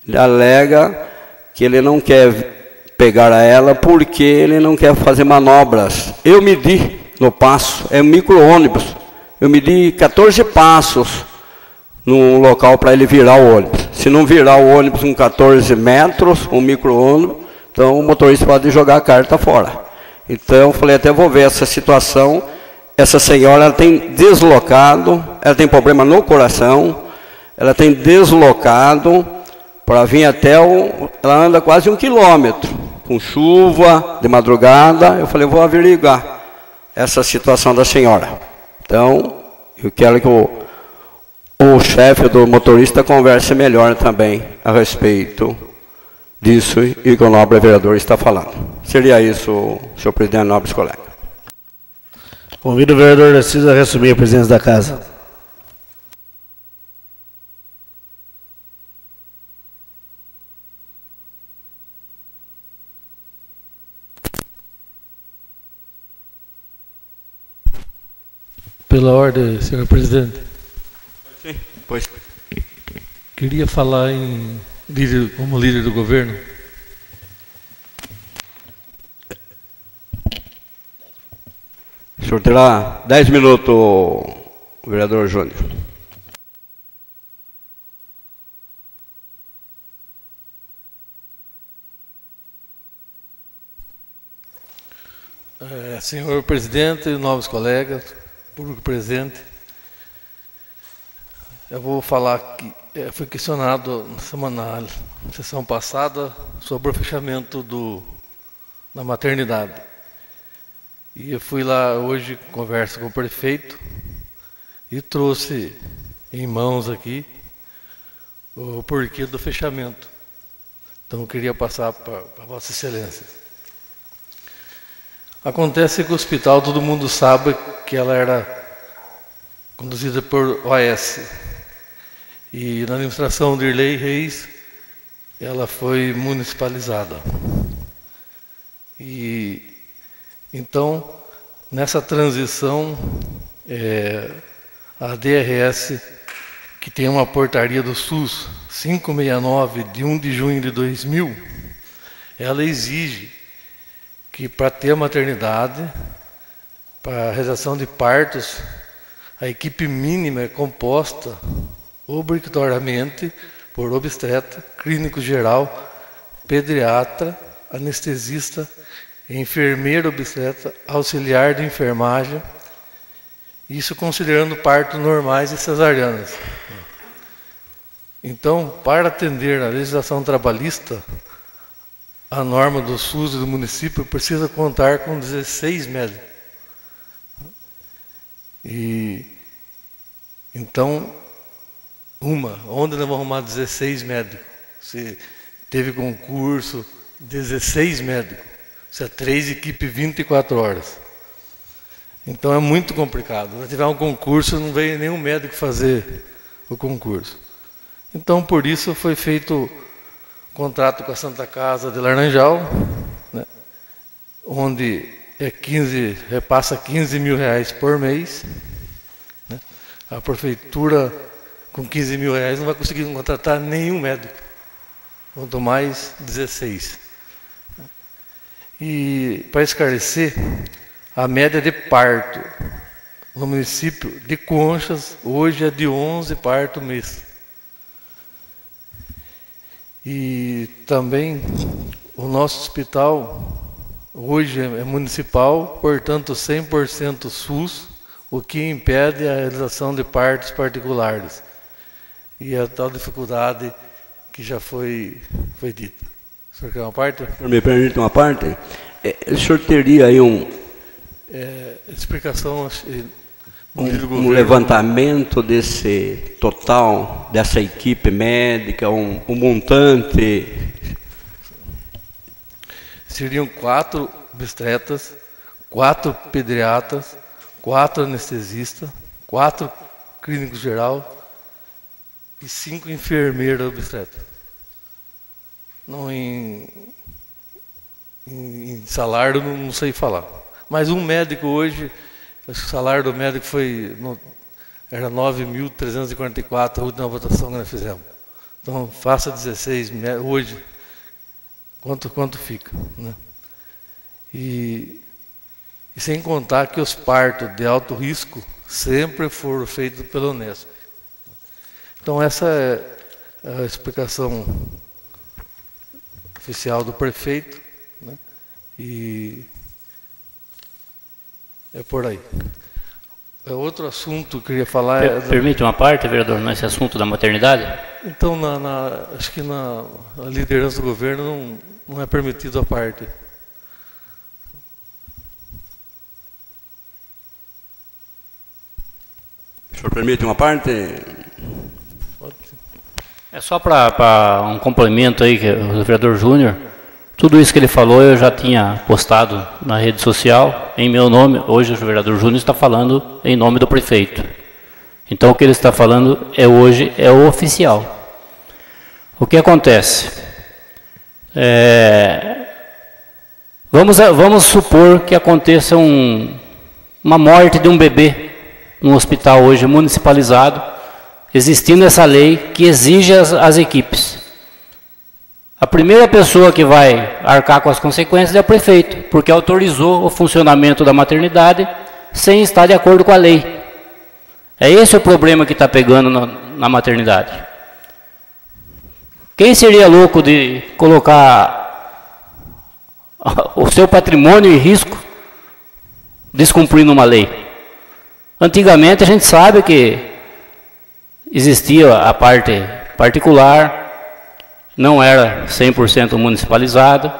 Ele alega que ele não quer pegar a ela porque ele não quer fazer manobras. Eu medi no passo, é um micro-ônibus. Eu medi 14 passos no local para ele virar o ônibus. Se não virar o ônibus com 14 metros, um micro-ônibus, então o motorista pode jogar a carta fora. Então eu falei, até vou ver essa situação. Essa senhora, ela tem deslocado, ela tem problema no coração, ela tem deslocado para vir até ela anda quase 1 quilômetro, com chuva, de madrugada. Eu falei, vou averiguar essa situação da senhora. Então, eu quero que o chefe do motorista converse melhor também a respeito disso e que o nobre vereador está falando. Seria isso, senhor presidente, nobres colegas.
Convido o vereador Narciso a reassumir a presidência da casa.
Pela ordem, senhor presidente.
Sim, pois.
Queria falar como líder do governo.
O senhor terá 10 minutos, vereador Júnior.
Senhor presidente, novos colegas, público presente, Eu vou falar que fui questionado na sessão passada sobre o fechamento da maternidade. E eu fui lá hoje, converso com o prefeito, e trouxe em mãos aqui o porquê do fechamento. Então eu queria passar para Vossa Excelência. Acontece que o hospital, todo mundo sabe que ela era conduzida por OS. E na administração de Irlei Reis, ela foi municipalizada. E então, nessa transição, a DRS, que tem uma portaria do SUS 569 de 1 de junho de 2000, ela exige que para ter a maternidade, para a realização de partos, a equipe mínima é composta obrigatoriamente por obstetra, clínico geral, pediatra, anestesista, enfermeiro obstetra, auxiliar de enfermagem, isso considerando partos normais e cesarianas. Então, para atender a legislação trabalhista, a norma do SUS e do município precisa contar com 16 médicos. E então, onde nós vamos arrumar 16 médicos? Se teve concurso, 16 médicos. Se é 3 equipes, 24 horas. Então é muito complicado. Se tiver um concurso, não veio nenhum médico fazer o concurso. Então, por isso, foi feito contrato com a Santa Casa de Laranjal, né, onde repassa 15 mil reais por mês. Né. A prefeitura, com 15 mil reais, não vai conseguir contratar nenhum médico, quanto mais 16. E, para esclarecer, a média de parto no município de Conchas, hoje é de 11 partos mês. E também o nosso hospital hoje é municipal, portanto 100% SUS, o que impede a realização de partos particulares. E a tal dificuldade que já foi dita. O senhor quer uma parte?
Me permite uma parte? O senhor teria aí
explicação
um levantamento desse total, dessa equipe médica, um montante?
Seriam 4 obstetras, 4 pediatras, 4 anestesistas, 4 clínicos geral e 5 enfermeiras obstetras. Não em salário, não sei falar. Mas um médico hoje, o salário do médico era 9.344, a última votação que nós fizemos. Então, faça 16 hoje, quanto fica. Né? E sem contar que os partos de alto risco sempre foram feitos pela Unesp. Então, essa é a explicação oficial do prefeito, né? E é por aí. Outro assunto que eu queria falar
Permite uma parte, vereador, nesse assunto da maternidade?
Então, acho que na liderança do governo não é permitido a parte.
O senhor permite uma parte?
Pode.
É só para um complemento aí, que o vereador Júnior, tudo isso que ele falou eu já tinha postado na rede social, em meu nome. Hoje o vereador Júnior está falando em nome do prefeito. Então o que ele está falando hoje é o oficial. O que acontece? Vamos supor que aconteça uma morte de um bebê num hospital hoje municipalizado, existindo essa lei que exige as equipes. A primeira pessoa que vai arcar com as consequências é o prefeito, porque autorizou o funcionamento da maternidade sem estar de acordo com a lei. É esse o problema que está pegando na maternidade. Quem seria louco de colocar o seu patrimônio em risco descumprindo uma lei? Antigamente a gente sabe que existia a parte particular, não era 100% municipalizado,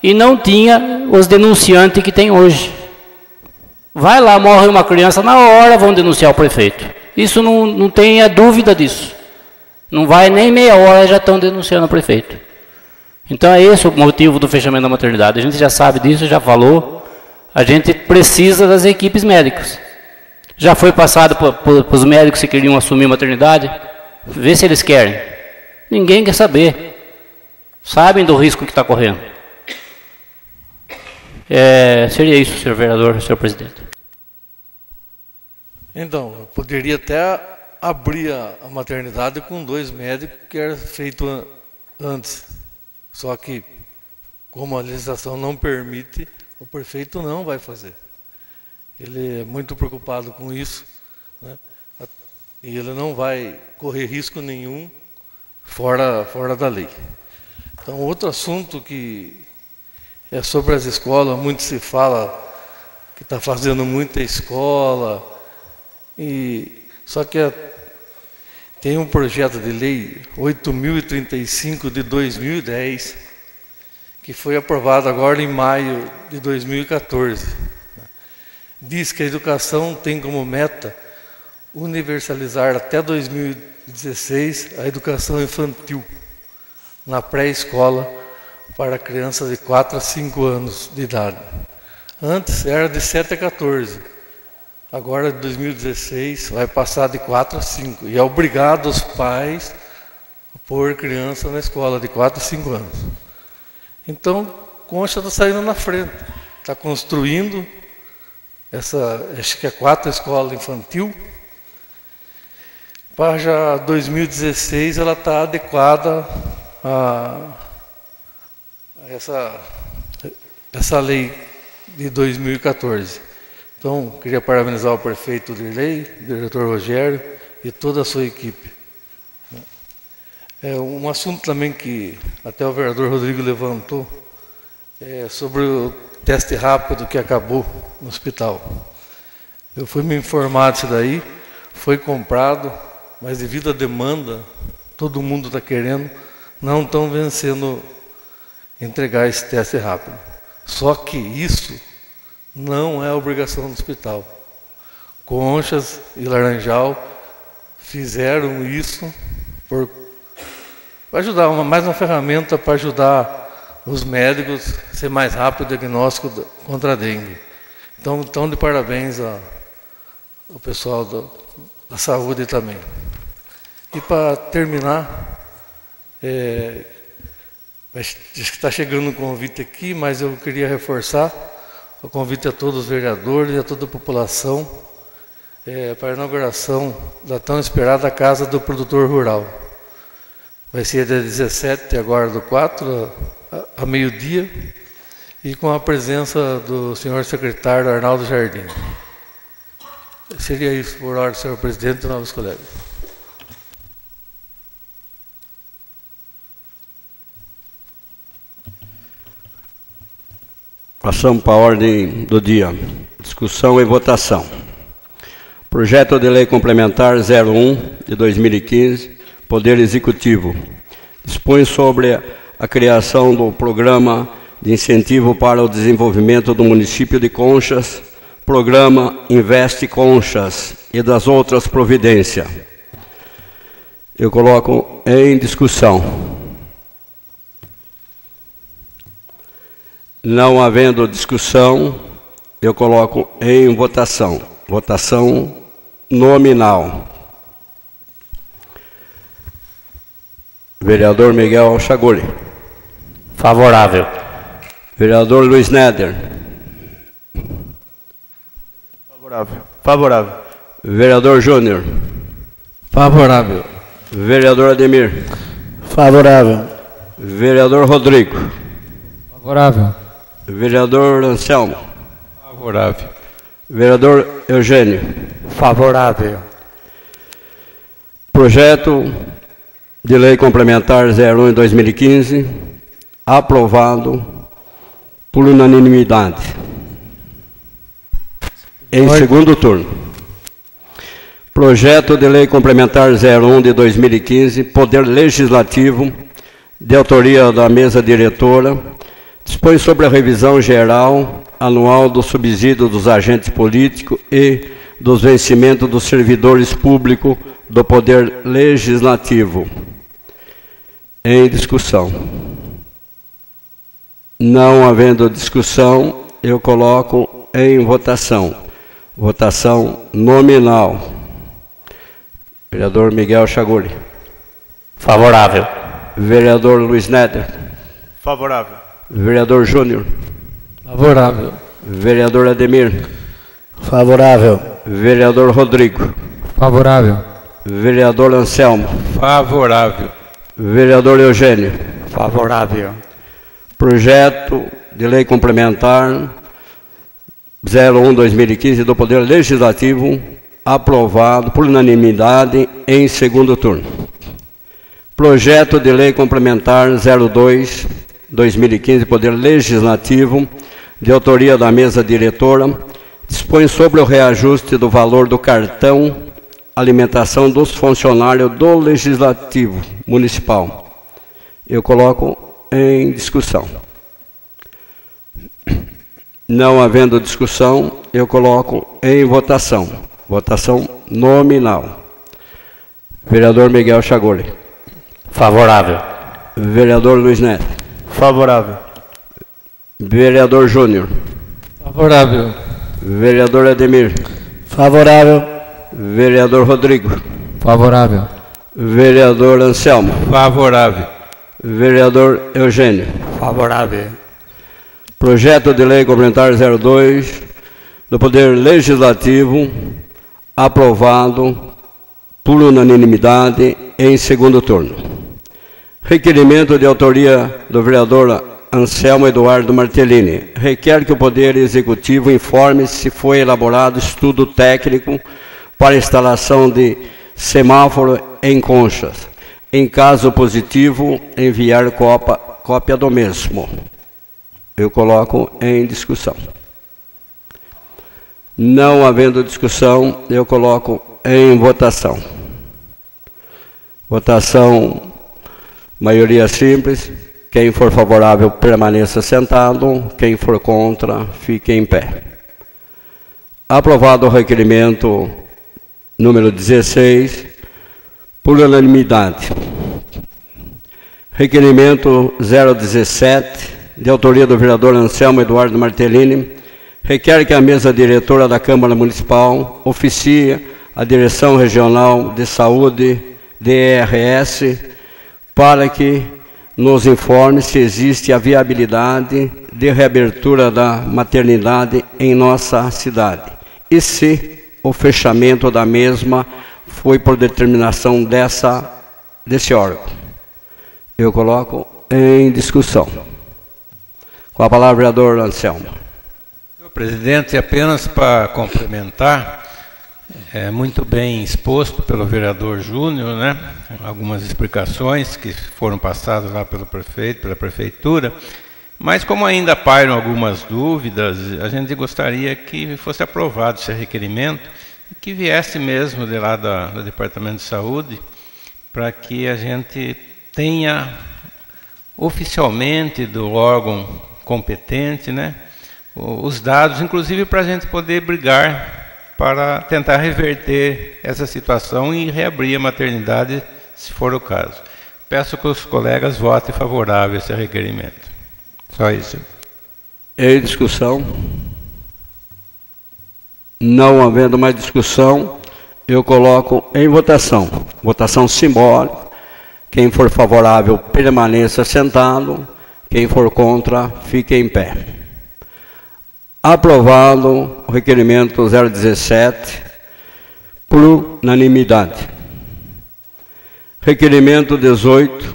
e não tinha os denunciantes que tem hoje. Vai lá, morre uma criança, na hora vão denunciar o prefeito. Isso não tem dúvida disso. Não vai nem meia hora, já estão denunciando o prefeito. Então é esse o motivo do fechamento da maternidade. A gente já sabe disso, já falou. A gente precisa das equipes médicas. Já foi passado para os médicos que queriam assumir a maternidade. Vê se eles querem. Ninguém quer saber. Sabem do risco que está correndo. Seria isso, senhor vereador, senhor presidente.
Então, eu poderia até abrir a maternidade com 2 médicos, que era feito antes. Só que, como a legislação não permite, o prefeito não vai fazer. Ele é muito preocupado com isso, né? E ele não vai correr risco nenhum fora da lei. Então, outro assunto que é sobre as escolas, muito se fala que está fazendo muita escola, só que tem um projeto de lei 8.035 de 2010, que foi aprovado agora em maio de 2014. Diz que a educação tem como meta universalizar até 2016 a educação infantil na pré-escola para crianças de 4 a 5 anos de idade. Antes era de 7 a 14. Agora, em 2016, vai passar de 4 a 5. E é obrigado os pais a pôr criança na escola de 4 a 5 anos. Então, Concha está saindo na frente. Está construindo acho que é 4 escolas infantil. Para já 2016, ela está adequada a essa lei de 2014. Então, queria parabenizar o prefeito Dirley, o diretor Rogério e toda a sua equipe. Um assunto também que até o vereador Rodrigo levantou, sobre o teste rápido que acabou no hospital. Eu fui me informar disso daí, foi comprado, mas devido à demanda, todo mundo está querendo, não estão vencendo entregar esse teste rápido. Só que isso não é obrigação do hospital. Conchas e Laranjal fizeram isso para ajudar, mais uma ferramenta para ajudar os médicos a ser mais rápido o diagnóstico contra a dengue. Então de parabéns ao pessoal da saúde também. E para terminar, está chegando um convite aqui, mas eu queria reforçar o convite a todos os vereadores e a toda a população para a inauguração da tão esperada Casa do Produtor Rural. Vai ser dia 17, agora do 4, a meio-dia, e com a presença do senhor secretário Arnaldo Jardim. Seria isso por ordem, senhor presidente e novos colegas.
Passamos para a ordem do dia. Discussão e votação. Projeto de Lei Complementar 01 de 2015, Poder Executivo. Dispõe sobre a criação do Programa de Incentivo para o Desenvolvimento do Município de Conchas, Programa Investe Conchas e das outras providências. Eu coloco em discussão. Não havendo discussão, eu coloco em votação. Votação nominal. Vereador Miguel Chaguri.
Favorável.
Vereador Luiz Neder.
Favorável. Favorável.
Vereador Júnior.
Favorável.
Vereador Ademir.
Favorável.
Vereador Rodrigo.
Favorável.
Vereador Anselmo.
Favorável.
Vereador Eugênio.
Favorável.
Projeto de Lei Complementar 01 de 2015, aprovado por unanimidade. Em segundo turno. Projeto de Lei Complementar 01 de 2015, Poder Legislativo, de autoria da mesa diretora, dispõe sobre a revisão geral anual do subsídio dos agentes políticos e dos vencimentos dos servidores públicos do Poder Legislativo. Em discussão. Não havendo discussão, eu coloco em votação. Votação nominal. Vereador Miguel Chaguri.
Favorável.
Vereador Luiz Néder.
Favorável.
Vereador Júnior.
Favorável.
Vereador Ademir.
Favorável.
Vereador Rodrigo.
Favorável.
Vereador Anselmo.
Favorável.
Vereador Eugênio.
Favorável.
Projeto de Lei Complementar 01/2015 do Poder Legislativo, aprovado por unanimidade em segundo turno. Projeto de Lei Complementar 02/2015, Poder Legislativo, de autoria da mesa diretora, dispõe sobre o reajuste do valor do cartão alimentação dos funcionários do Legislativo Municipal. Eu coloco em discussão. Não havendo discussão, eu coloco em votação. Votação nominal. Vereador Miguel Chaguri.
Favorável.
Vereador Luiz Neto.
Favorável.
Vereador Júnior.
Favorável.
Vereador Ademir.
Favorável.
Vereador Rodrigo.
Favorável.
Vereador Anselmo.
Favorável.
Vereador Eugênio.
Favorável.
Projeto de Lei Complementar 02 do Poder Legislativo, aprovado por unanimidade em segundo turno. Requerimento de autoria do vereador Anselmo Eduardo Martellini. Requer que o Poder Executivo informe se foi elaborado estudo técnico para instalação de semáforo em Conchas. Em caso positivo, enviar cópia do mesmo. Eu coloco em discussão. Não havendo discussão, eu coloco em votação. Votação, maioria simples. Quem for favorável, permaneça sentado. Quem for contra, fique em pé. Aprovado o requerimento número 16, por unanimidade. Requerimento 017, de autoria do vereador Anselmo Eduardo Martellini, requer que a mesa diretora da Câmara Municipal oficie a Direção Regional de Saúde, DRS, para que nos informe se existe a viabilidade de reabertura da maternidade em nossa cidade e se o fechamento da mesma foi por determinação desse órgão. Eu coloco em discussão. Com a palavra, vereador Anselmo.
Senhor presidente, apenas para complementar, muito bem exposto pelo vereador Júnior, né? Algumas explicações que foram passadas lá pelo prefeito, pela prefeitura, mas como ainda pairam algumas dúvidas, a gente gostaria que fosse aprovado esse requerimento, que viesse mesmo de lá do Departamento de Saúde, para que a gente tenha oficialmente do órgão competente, né, os dados, inclusive para a gente poder brigar para tentar reverter essa situação e reabrir a maternidade, se for o caso. Peço que os colegas votem favorável a esse requerimento. Só isso.
Em discussão. Não havendo mais discussão, eu coloco em votação. Votação simbólica. Quem for favorável, permaneça sentado. Quem for contra, fique em pé. Aprovado o requerimento 017, por unanimidade. Requerimento 18,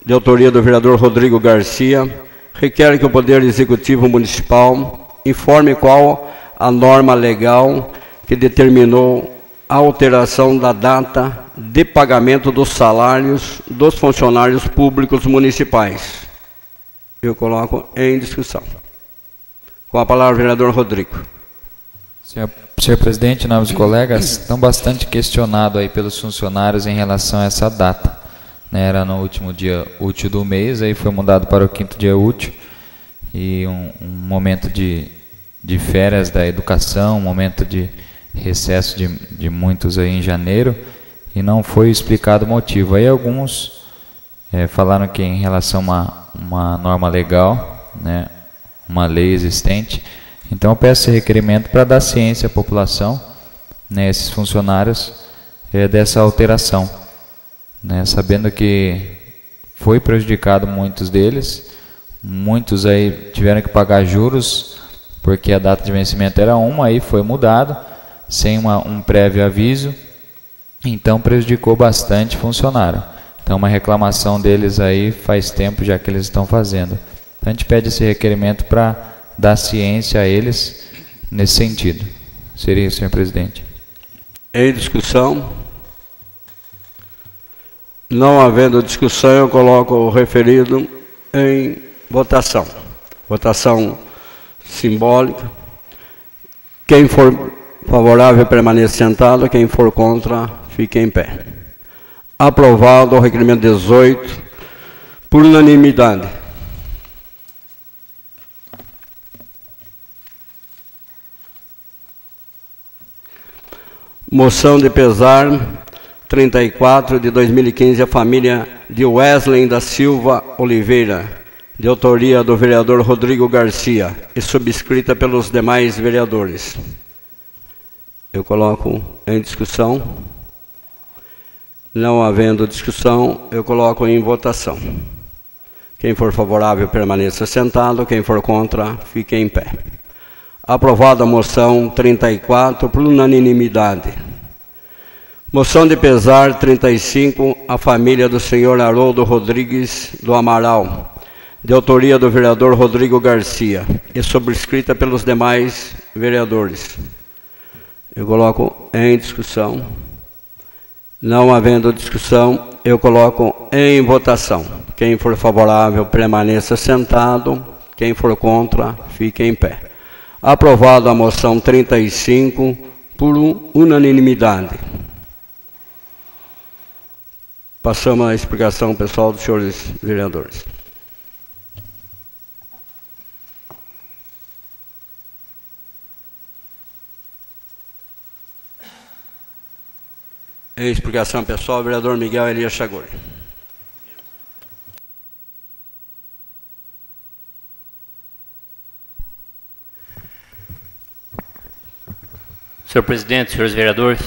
de autoria do vereador Rodrigo Garcia, requer que o Poder Executivo Municipal informe qual a norma legal que determinou a alteração da data de pagamento dos salários dos funcionários públicos municipais. Eu coloco em discussão. Com a palavra, vereador Rodrigo.
Senhor Senhor presidente, nobres colegas, estão bastante questionados aí pelos funcionários em relação a essa data. Né, era no último dia útil do mês, aí foi mudado para o 5º dia útil, e um momento de férias da educação, um momento de recesso de muitos aí em janeiro, e não foi explicado o motivo. Aí alguns falaram que em relação a uma norma legal, né, uma lei existente. Então eu peço esse requerimento para dar ciência à população, né, esses funcionários, dessa alteração, né, sabendo que foi prejudicado muitos deles, muitos aí tiveram que pagar juros, porque a data de vencimento era uma, aí foi mudado, sem um prévio aviso, então prejudicou bastante funcionário. Então uma reclamação deles aí faz tempo já que eles estão fazendo. Então a gente pede esse requerimento para dar ciência a eles nesse sentido. Seria isso, senhor presidente.
Em discussão? Não havendo discussão, eu coloco o referido em votação. Votação simbólica. Quem for favorável, permaneça sentado. Quem for contra, fique em pé. Aprovado o requerimento 18, por unanimidade. Moção de pesar 34 de 2015, a família de Wesley da Silva Oliveira, de autoria do vereador Rodrigo Garcia, e subscrita pelos demais vereadores. Eu coloco em discussão. Não havendo discussão, eu coloco em votação. Quem for favorável, permaneça sentado. Quem for contra, fique em pé. Aprovada a moção 34 por unanimidade. Moção de pesar 35, a família do senhor Haroldo Rodrigues do Amaral, de autoria do vereador Rodrigo Garcia, e subscrita pelos demais vereadores. Eu coloco em discussão. Não havendo discussão, eu coloco em votação. Quem for favorável, permaneça sentado. Quem for contra, fique em pé. Aprovada a moção 35 por unanimidade. Passamos à explicação pessoal dos senhores vereadores. Em explicação pessoal, o vereador Miguel Elias Chaguri.
Senhor presidente, senhores vereadores,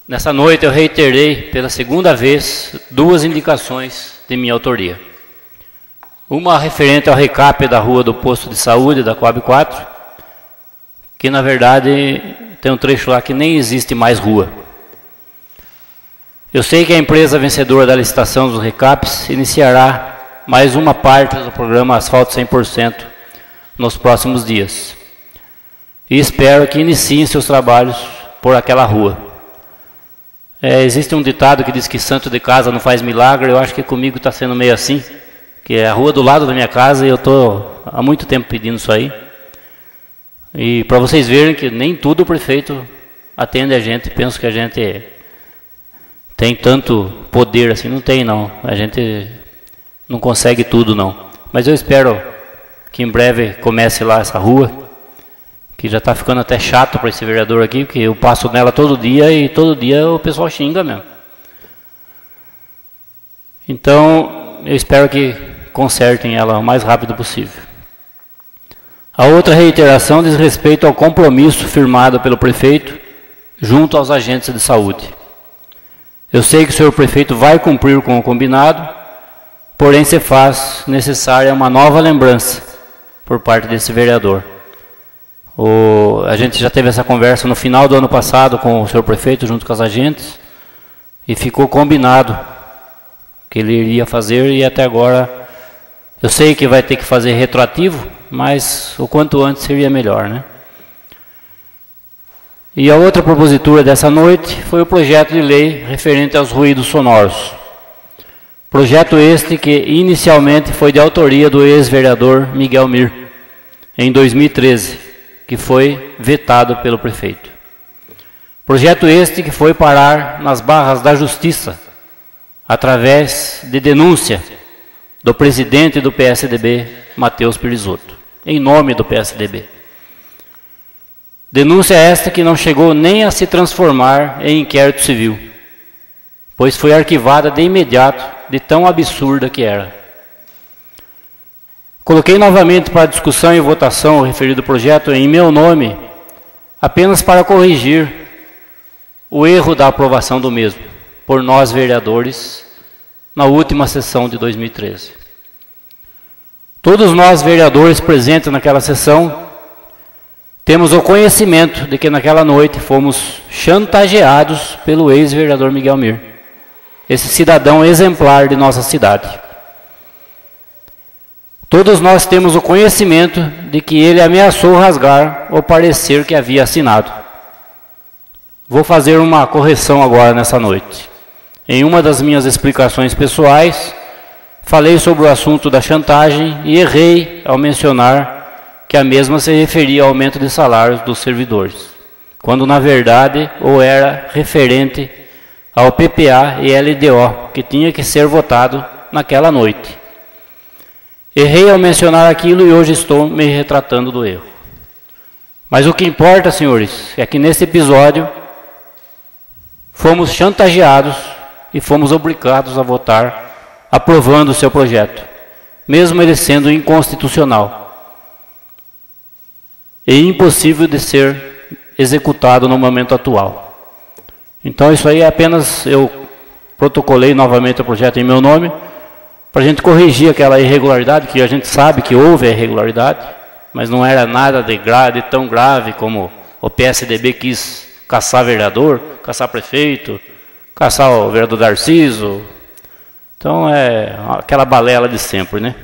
nessa noite eu reiterei pela segunda vez 2 indicações de minha autoria. Uma referente ao recap da rua do posto de saúde da Coab 4, que na verdade tem um trecho lá que nem existe mais rua. Eu sei que a empresa vencedora da licitação dos recaps iniciará mais uma parte do programa Asfalto 100% nos próximos dias. E espero que iniciem seus trabalhos por aquela rua. Existe um ditado que diz que santo de casa não faz milagre. Eu acho que comigo está sendo meio assim, que é a rua do lado da minha casa e eu estou há muito tempo pedindo isso aí. E para vocês verem que nem tudo o prefeito atende a gente. Penso que a gente tem tanto poder assim. Não tem, não. A gente não consegue tudo, não. Mas eu espero que em breve comece lá essa rua, que já está ficando até chato para esse vereador aqui, porque eu passo nela todo dia e todo dia o pessoal xinga mesmo. Então, eu espero que consertem ela o mais rápido possível. A outra reiteração diz respeito ao compromisso firmado pelo prefeito junto aos agentes de saúde. Eu sei que o senhor prefeito vai cumprir com o combinado, porém se faz necessária uma nova lembrança por parte desse vereador. A gente já teve essa conversa no final do ano passado com o senhor prefeito junto com os agentes e ficou combinado que ele iria fazer, e até agora eu sei que vai ter que fazer retroativo, mas o quanto antes seria melhor, né? E a outra propositura dessa noite foi o projeto de lei referente aos ruídos sonoros. Projeto este que inicialmente foi de autoria do ex-vereador Miguel Mir, em 2013. que foi vetado pelo prefeito. Projeto este que foi parar nas barras da Justiça, através de denúncia do presidente do PSDB, Matheus Pirisotto, em nome do PSDB. Denúncia esta que não chegou nem a se transformar em inquérito civil, pois foi arquivada de imediato, de tão absurda que era. Coloquei novamente para discussão e votação o referido projeto em meu nome, apenas para corrigir o erro da aprovação do mesmo, por nós vereadores, na última sessão de 2013. Todos nós vereadores presentes naquela sessão temos o conhecimento de que naquela noite fomos chantageados pelo ex-vereador Miguel Mir, esse cidadão exemplar de nossa cidade. Todos nós temos o conhecimento de que ele ameaçou rasgar o parecer que havia assinado. Vou fazer uma correção agora nessa noite. Em uma das minhas explicações pessoais, falei sobre o assunto da chantagem e errei ao mencionar que a mesma se referia ao aumento de salários dos servidores, quando na verdade ou era referente ao PPA e LDO, que tinha que ser votado naquela noite. Errei ao mencionar aquilo e hoje estou me retratando do erro. Mas o que importa, senhores, é que nesse episódio fomos chantageados e fomos obrigados a votar aprovando o seu projeto, mesmo ele sendo inconstitucional e impossível de ser executado no momento atual. Então isso aí é apenas, eu protocolei novamente o projeto em meu nome, para a gente corrigir aquela irregularidade, que a gente sabe que houve a irregularidade, mas não era nada de tão grave como o PSDB quis caçar vereador, caçar prefeito, caçar o vereador Darciso. Então é aquela balela de sempre, né?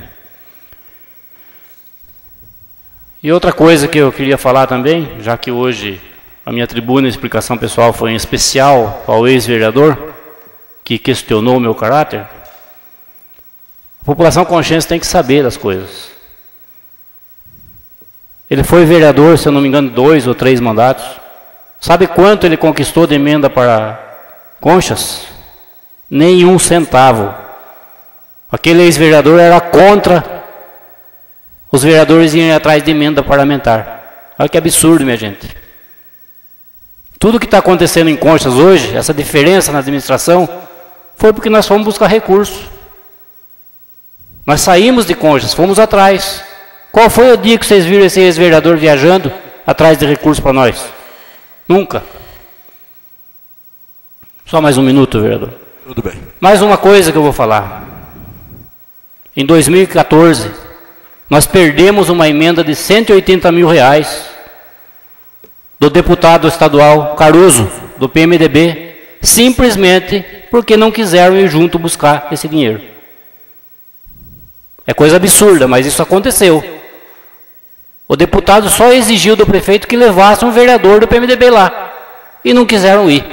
E outra coisa que eu queria falar também, já que hoje a minha tribuna e explicação pessoal foi em especial ao ex-vereador, que questionou o meu caráter, a população consciente tem que saber das coisas. Ele foi vereador, se eu não me engano, 2 ou 3 mandatos. Sabe quanto ele conquistou de emenda para Conchas? Nenhum centavo. Aquele ex-vereador era contra os vereadores irem atrás de emenda parlamentar. Olha que absurdo, minha gente. Tudo que está acontecendo em Conchas hoje, essa diferença na administração, foi porque nós fomos buscar recursos. Nós saímos de Conchas, fomos atrás. Qual foi o dia que vocês viram esse ex-vereador viajando atrás de recursos para nós? Nunca. Só mais um minuto, vereador.
Tudo bem.
Mais uma coisa que eu vou falar. Em 2014, nós perdemos uma emenda de R$180 mil do deputado estadual Caruso, do PMDB, simplesmente porque não quiseram ir junto buscar esse dinheiro. É coisa absurda, mas isso aconteceu. O deputado só exigiu do prefeito que levasse um vereador do PMDB lá. E não quiseram ir.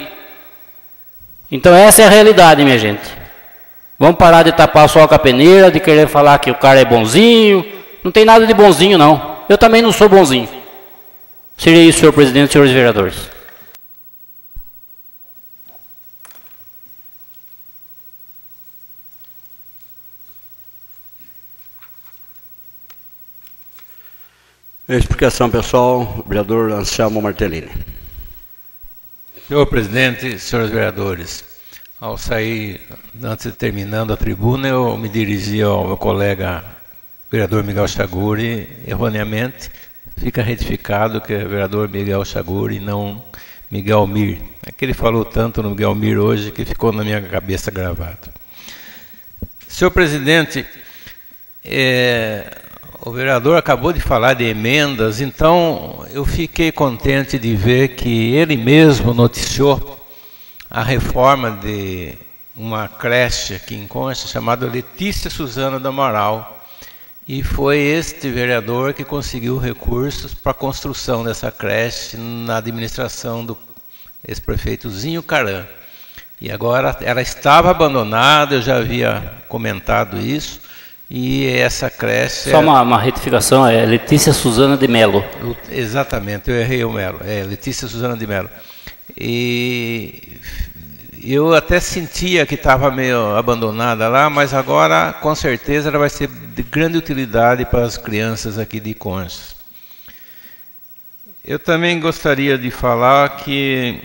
Então essa é a realidade, minha gente. Vamos parar de tapar só com a peneira, de querer falar que o cara é bonzinho. Não tem nada de bonzinho, não. Eu também não sou bonzinho. Seria isso, senhor presidente e senhores vereadores.
Explicação pessoal, vereador Anselmo Martellini.
Senhor presidente, senhores vereadores, ao sair, antes de terminando a tribuna, eu me dirigi ao meu colega vereador Miguel Chaguri, erroneamente, fica retificado que é vereador Miguel Chaguri e não Miguel Mir. É que ele falou tanto no Miguel Mir hoje que ficou na minha cabeça gravado. Senhor presidente, o vereador acabou de falar de emendas, então eu fiquei contente de ver que ele mesmo noticiou a reforma de uma creche aqui em Conchas, chamada Letícia Suzana do Amaral, e foi este vereador que conseguiu recursos para a construção dessa creche na administração do ex-prefeito Zinho Caran. E agora ela estava abandonada, eu já havia comentado isso, E essa creche...
Só uma retificação, é Letícia Suzana de Melo.
Exatamente, eu errei o Melo. É Letícia Suzana de Melo. E eu até sentia que estava meio abandonada lá, mas agora, com certeza, ela vai ser de grande utilidade para as crianças aqui de Conchas. Eu também gostaria de falar que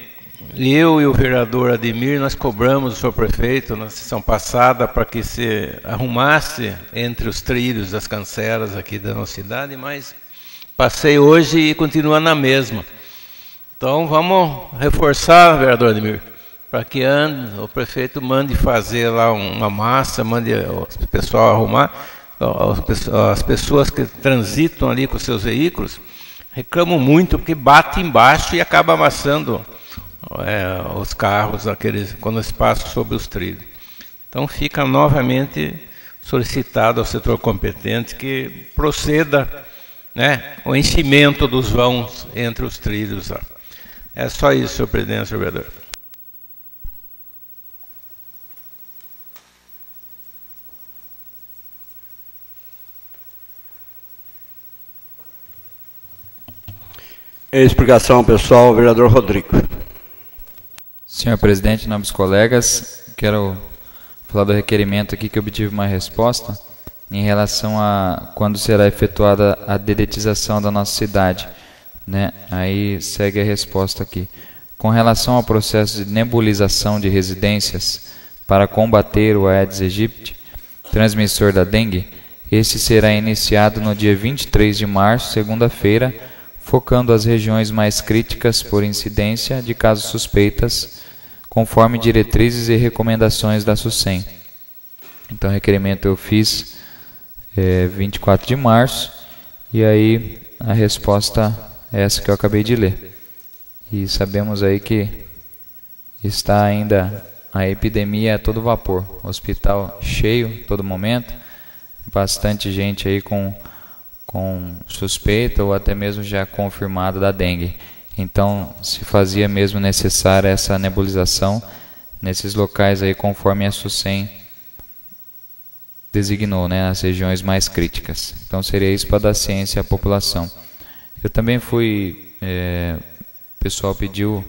eu e o vereador Ademir, nós cobramos o senhor prefeito na sessão passada para que se arrumasse entre os trilhos das cancelas aqui da nossa cidade, mas passei hoje e continua na mesma. Então vamos reforçar, vereador Ademir, para que o prefeito mande fazer lá uma massa, mande o pessoal arrumar, as pessoas que transitam ali com seus veículos, reclamam muito porque bate embaixo e acaba amassando os carros, quando eles passam sobre os trilhos. Então fica novamente solicitado ao setor competente que proceda, né, o enchimento dos vãos entre os trilhos lá. É só isso, senhor presidente, senhor vereador.
Explicação, pessoal, vereador Rodrigo.
Senhor presidente, nobres colegas, quero falar do requerimento aqui que obtive uma resposta em relação a quando será efetuada a dedetização da nossa cidade, né? Aí segue a resposta aqui. Com relação ao processo de nebulização de residências para combater o Aedes aegypti, transmissor da dengue, este será iniciado no dia 23 de março, segunda-feira, focando as regiões mais críticas por incidência de casos suspeitas, conforme diretrizes e recomendações da SUSEM. Então, o requerimento eu fiz 24 de março, e aí a resposta é essa que eu acabei de ler. E sabemos aí que está ainda a epidemia a todo vapor, hospital cheio todo momento, bastante gente aí com suspeita ou até mesmo já confirmada da dengue. Então, se fazia mesmo necessária essa nebulização nesses locais aí, conforme a SUSEM designou, né, as regiões mais críticas. Então, seria isso para dar ciência à população. Eu também fui, o pessoal pediu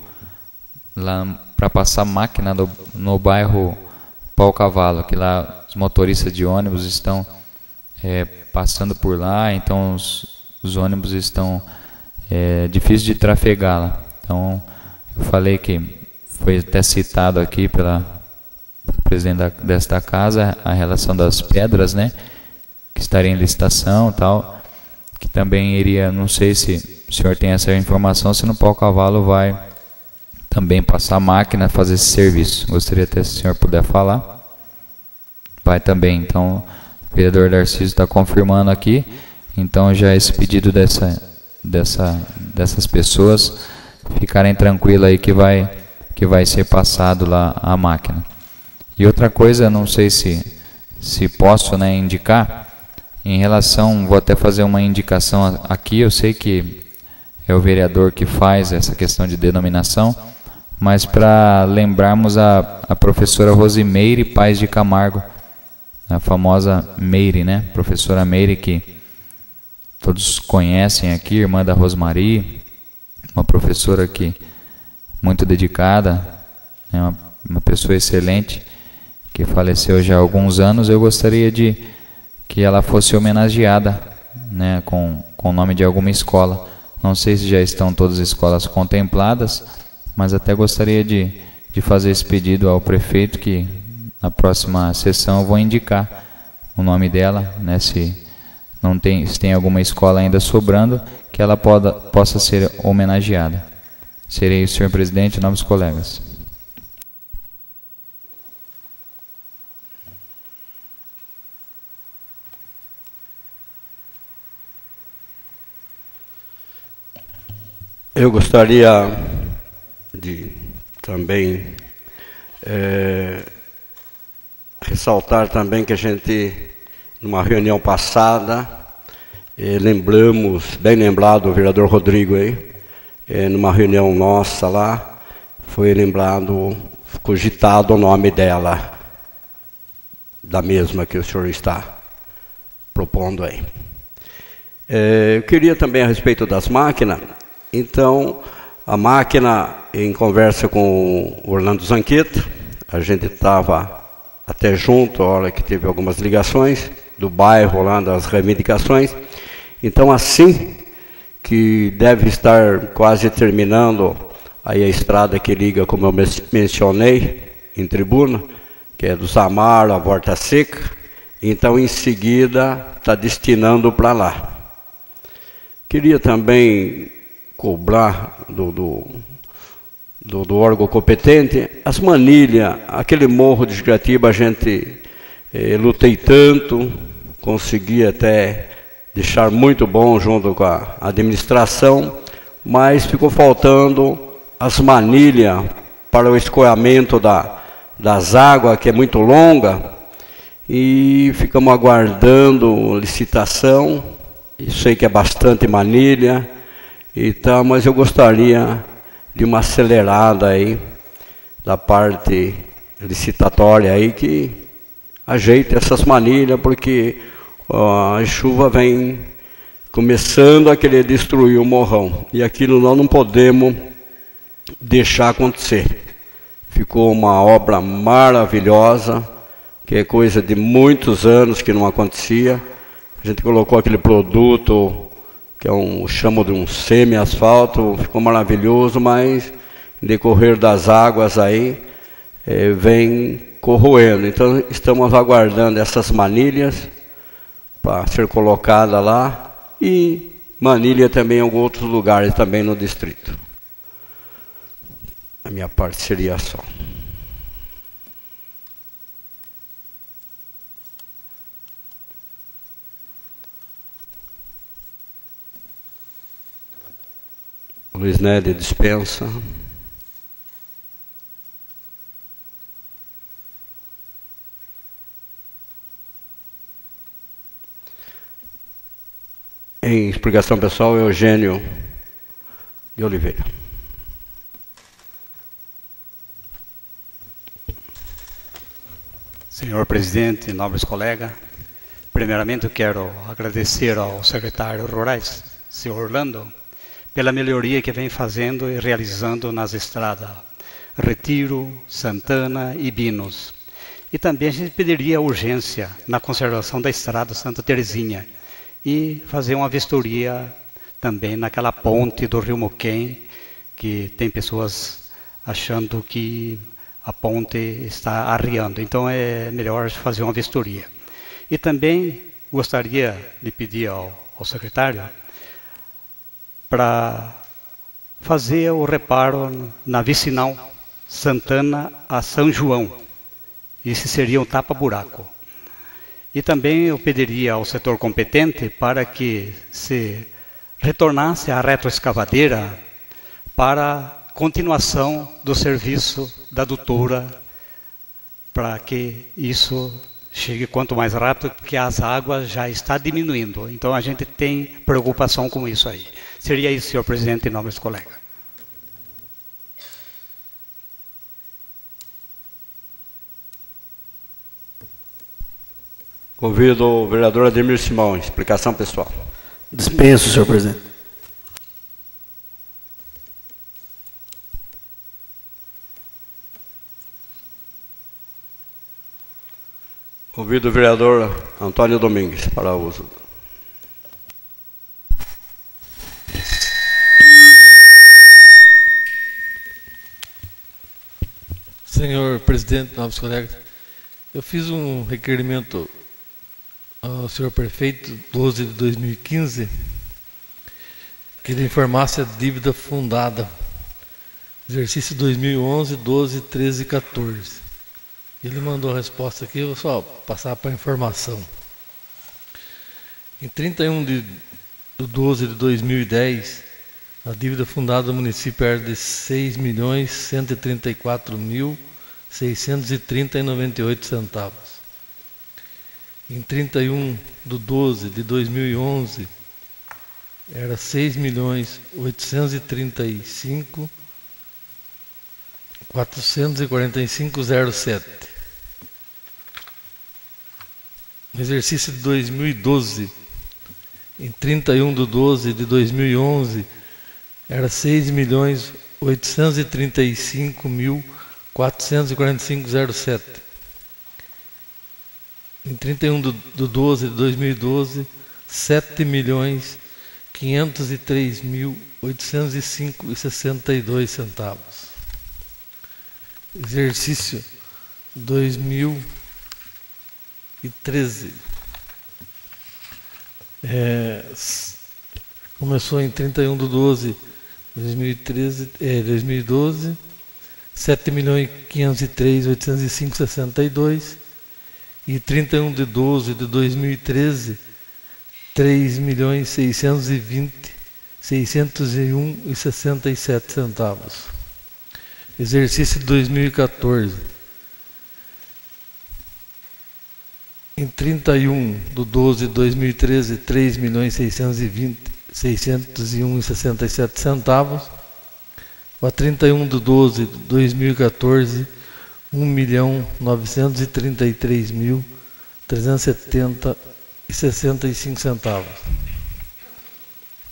lá para passar máquina no bairro Pau Cavalo, que lá os motoristas de ônibus estão passando por lá, então os ônibus estão difícil de trafegar lá. Então eu falei que foi até citado aqui pelo presidente desta casa a relação das pedras, né, que estaria em licitação, tal, que também iria, não sei se o senhor tem essa informação, se no Pau Cavalo vai também passar máquina, fazer esse serviço. Gostaria até se o senhor puder falar. Vai também, então o vereador Darciso está confirmando aqui, então já esse pedido dessas pessoas ficarem tranquilas aí que vai ser passado lá a máquina. E outra coisa, não sei se posso, né, indicar, em relação, vou até fazer uma indicação aqui, eu sei que é o vereador que faz essa questão de denominação, mas para lembrarmos a professora Rosimeire Paz de Camargo, a famosa Meire, né? Professora Meire, que todos conhecem aqui, irmã da Rosmari, uma professora que muito dedicada, né? Uma pessoa excelente, que faleceu já há alguns anos. Eu gostaria de que ela fosse homenageada, né, com o nome de alguma escola. Não sei se já estão todas as escolas contempladas, mas até gostaria de fazer esse pedido ao prefeito, que na próxima sessão eu vou indicar o nome dela, né, se tem alguma escola ainda sobrando, que ela possa ser homenageada. Serei o senhor presidente, novos colegas.
Eu gostaria de também ressaltar também que a gente, numa reunião passada, lembramos, bem lembrado o vereador Rodrigo aí, numa reunião nossa lá, foi lembrado, cogitado o nome dela, da mesma que o senhor está. propondo aí. Eu queria também a respeito das máquinas. Então, a máquina, em conversa com o Orlando Zanqueta, a gente estava até junto, a hora que teve algumas ligações do bairro lá, das reivindicações. Então, assim que deve estar quase terminando aí a estrada que liga, como eu mencionei, em tribuna, que é do Samaro, a Volta Seca, então em seguida está destinando para lá. Queria também cobrar do órgão competente as manilhas, aquele morro de Jacatiba a gente lutei tanto, consegui até deixar muito bom junto com a administração, mas ficou faltando as manilhas para o escoamento das águas, que é muito longa, e ficamos aguardando licitação. Eu sei que é bastante manilha, então, mas eu gostaria de uma acelerada aí da parte licitatória aí, que ajeite essas manilhas, porque a chuva vem começando a querer destruir o morrão, e aquilo nós não podemos deixar acontecer. Ficou uma obra maravilhosa, que é coisa de muitos anos que não acontecia. A gente colocou aquele produto que chamo de um semi-asfalto, ficou maravilhoso, mas em decorrer das águas aí vem corroendo. Então estamos aguardando essas manilhas para ser colocada lá, e manilha também em alguns outros lugares também no distrito. A minha parte seria só. Luiz Néder dispensa. Em explicação pessoal, Eugênio de Oliveira.
Senhor presidente, nobres colegas, primeiramente eu quero agradecer ao secretário Rurais, senhor Orlando, pela melhoria que vem fazendo e realizando nas estradas Retiro, Santana e Binos. E também a gente pediria urgência na conservação da estrada Santa Terezinha e fazer uma vistoria também naquela ponte do Rio Moquém, que tem pessoas achando que a ponte está arriando. Então é melhor fazer uma vistoria. E também gostaria de pedir ao secretário para fazer o reparo na vicinal Santana a São João. Esse seria um tapa-buraco. E também eu pediria ao setor competente para que se retornasse a retroescavadeira para continuação do serviço da adutora, para que isso chegue quanto mais rápido, porque as águas já estão diminuindo. Então a gente tem preocupação com isso aí. Seria isso, senhor presidente, em nome dos colegas.
Convido o vereador Ademir Simão, explicação pessoal.
Dispenso, senhor presidente.
Convido o vereador Antônio Domingues para o uso.
Senhor presidente, novos colegas, eu fiz um requerimento ao senhor prefeito 12 de 2015 que ele informasse a dívida fundada exercício 2011, 12, 13 e 14. Ele mandou a resposta aqui, eu vou só passar para a informação. Em 31 de 12 de 2010, a dívida fundada do município era de R$ 6.134.630,98. Em 31 de 12 de 2011, era R$ 6.835.445,07. no exercício de 2012, em 31/12 de 2011, era 6.835.445,07. Em 31/12 de 2012, 7.503.805,62 centavos. Exercício 2013. Começou em 31/12 de 2012, 7.503.805,62. E 31/12 de 2013, 3.620.601,67 centavos. Exercício de 2014. Em 31/12 de 2013, 3.620.601,67 centavos. A 31/12 de 2014, 1.933.370,65 centavos.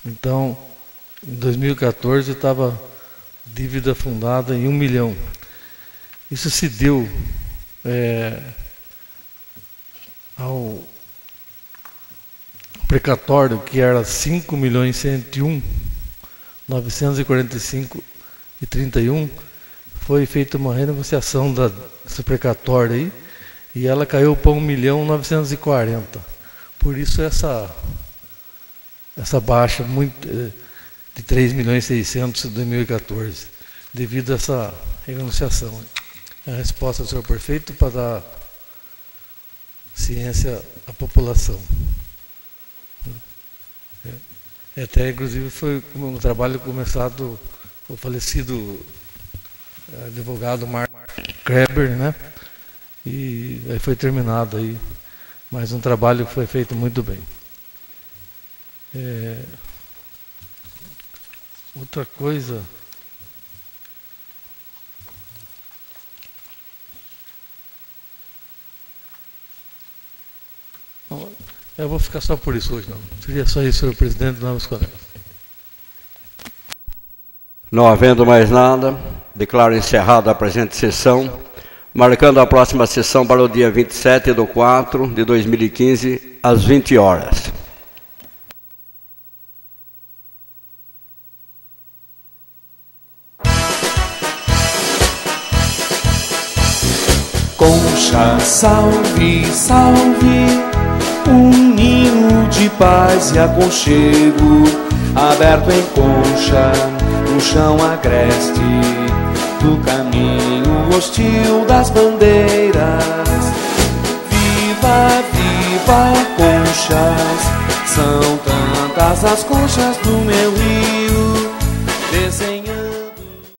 Então, em 2014 estava dívida fundada em 1 milhão. Isso se deu ao precatório, que era 5.101.945,31. Foi feita uma renegociação desse precatório aí, e ela caiu para 1.940.000. Por isso essa baixa muito, de 3.600.000 em 2014, devido a essa renegociação. A resposta do senhor prefeito para dar ciência à população. Até inclusive foi um trabalho começado o falecido advogado Mark Kreber, né? E aí foi terminado aí, mas um trabalho que foi feito muito bem. Outra coisa, eu vou ficar só por isso hoje, não. Seria só isso, senhor presidente, novos colegas.
Não havendo mais nada, declaro encerrada a presente sessão, marcando a próxima sessão para o dia 27/4/2015, às 20 horas.
Concha, salve, salve, um ninho de paz e aconchego, aberto em Concha, no chão agreste do caminho hostil das bandeiras. Viva, viva Conchas, são tantas as conchas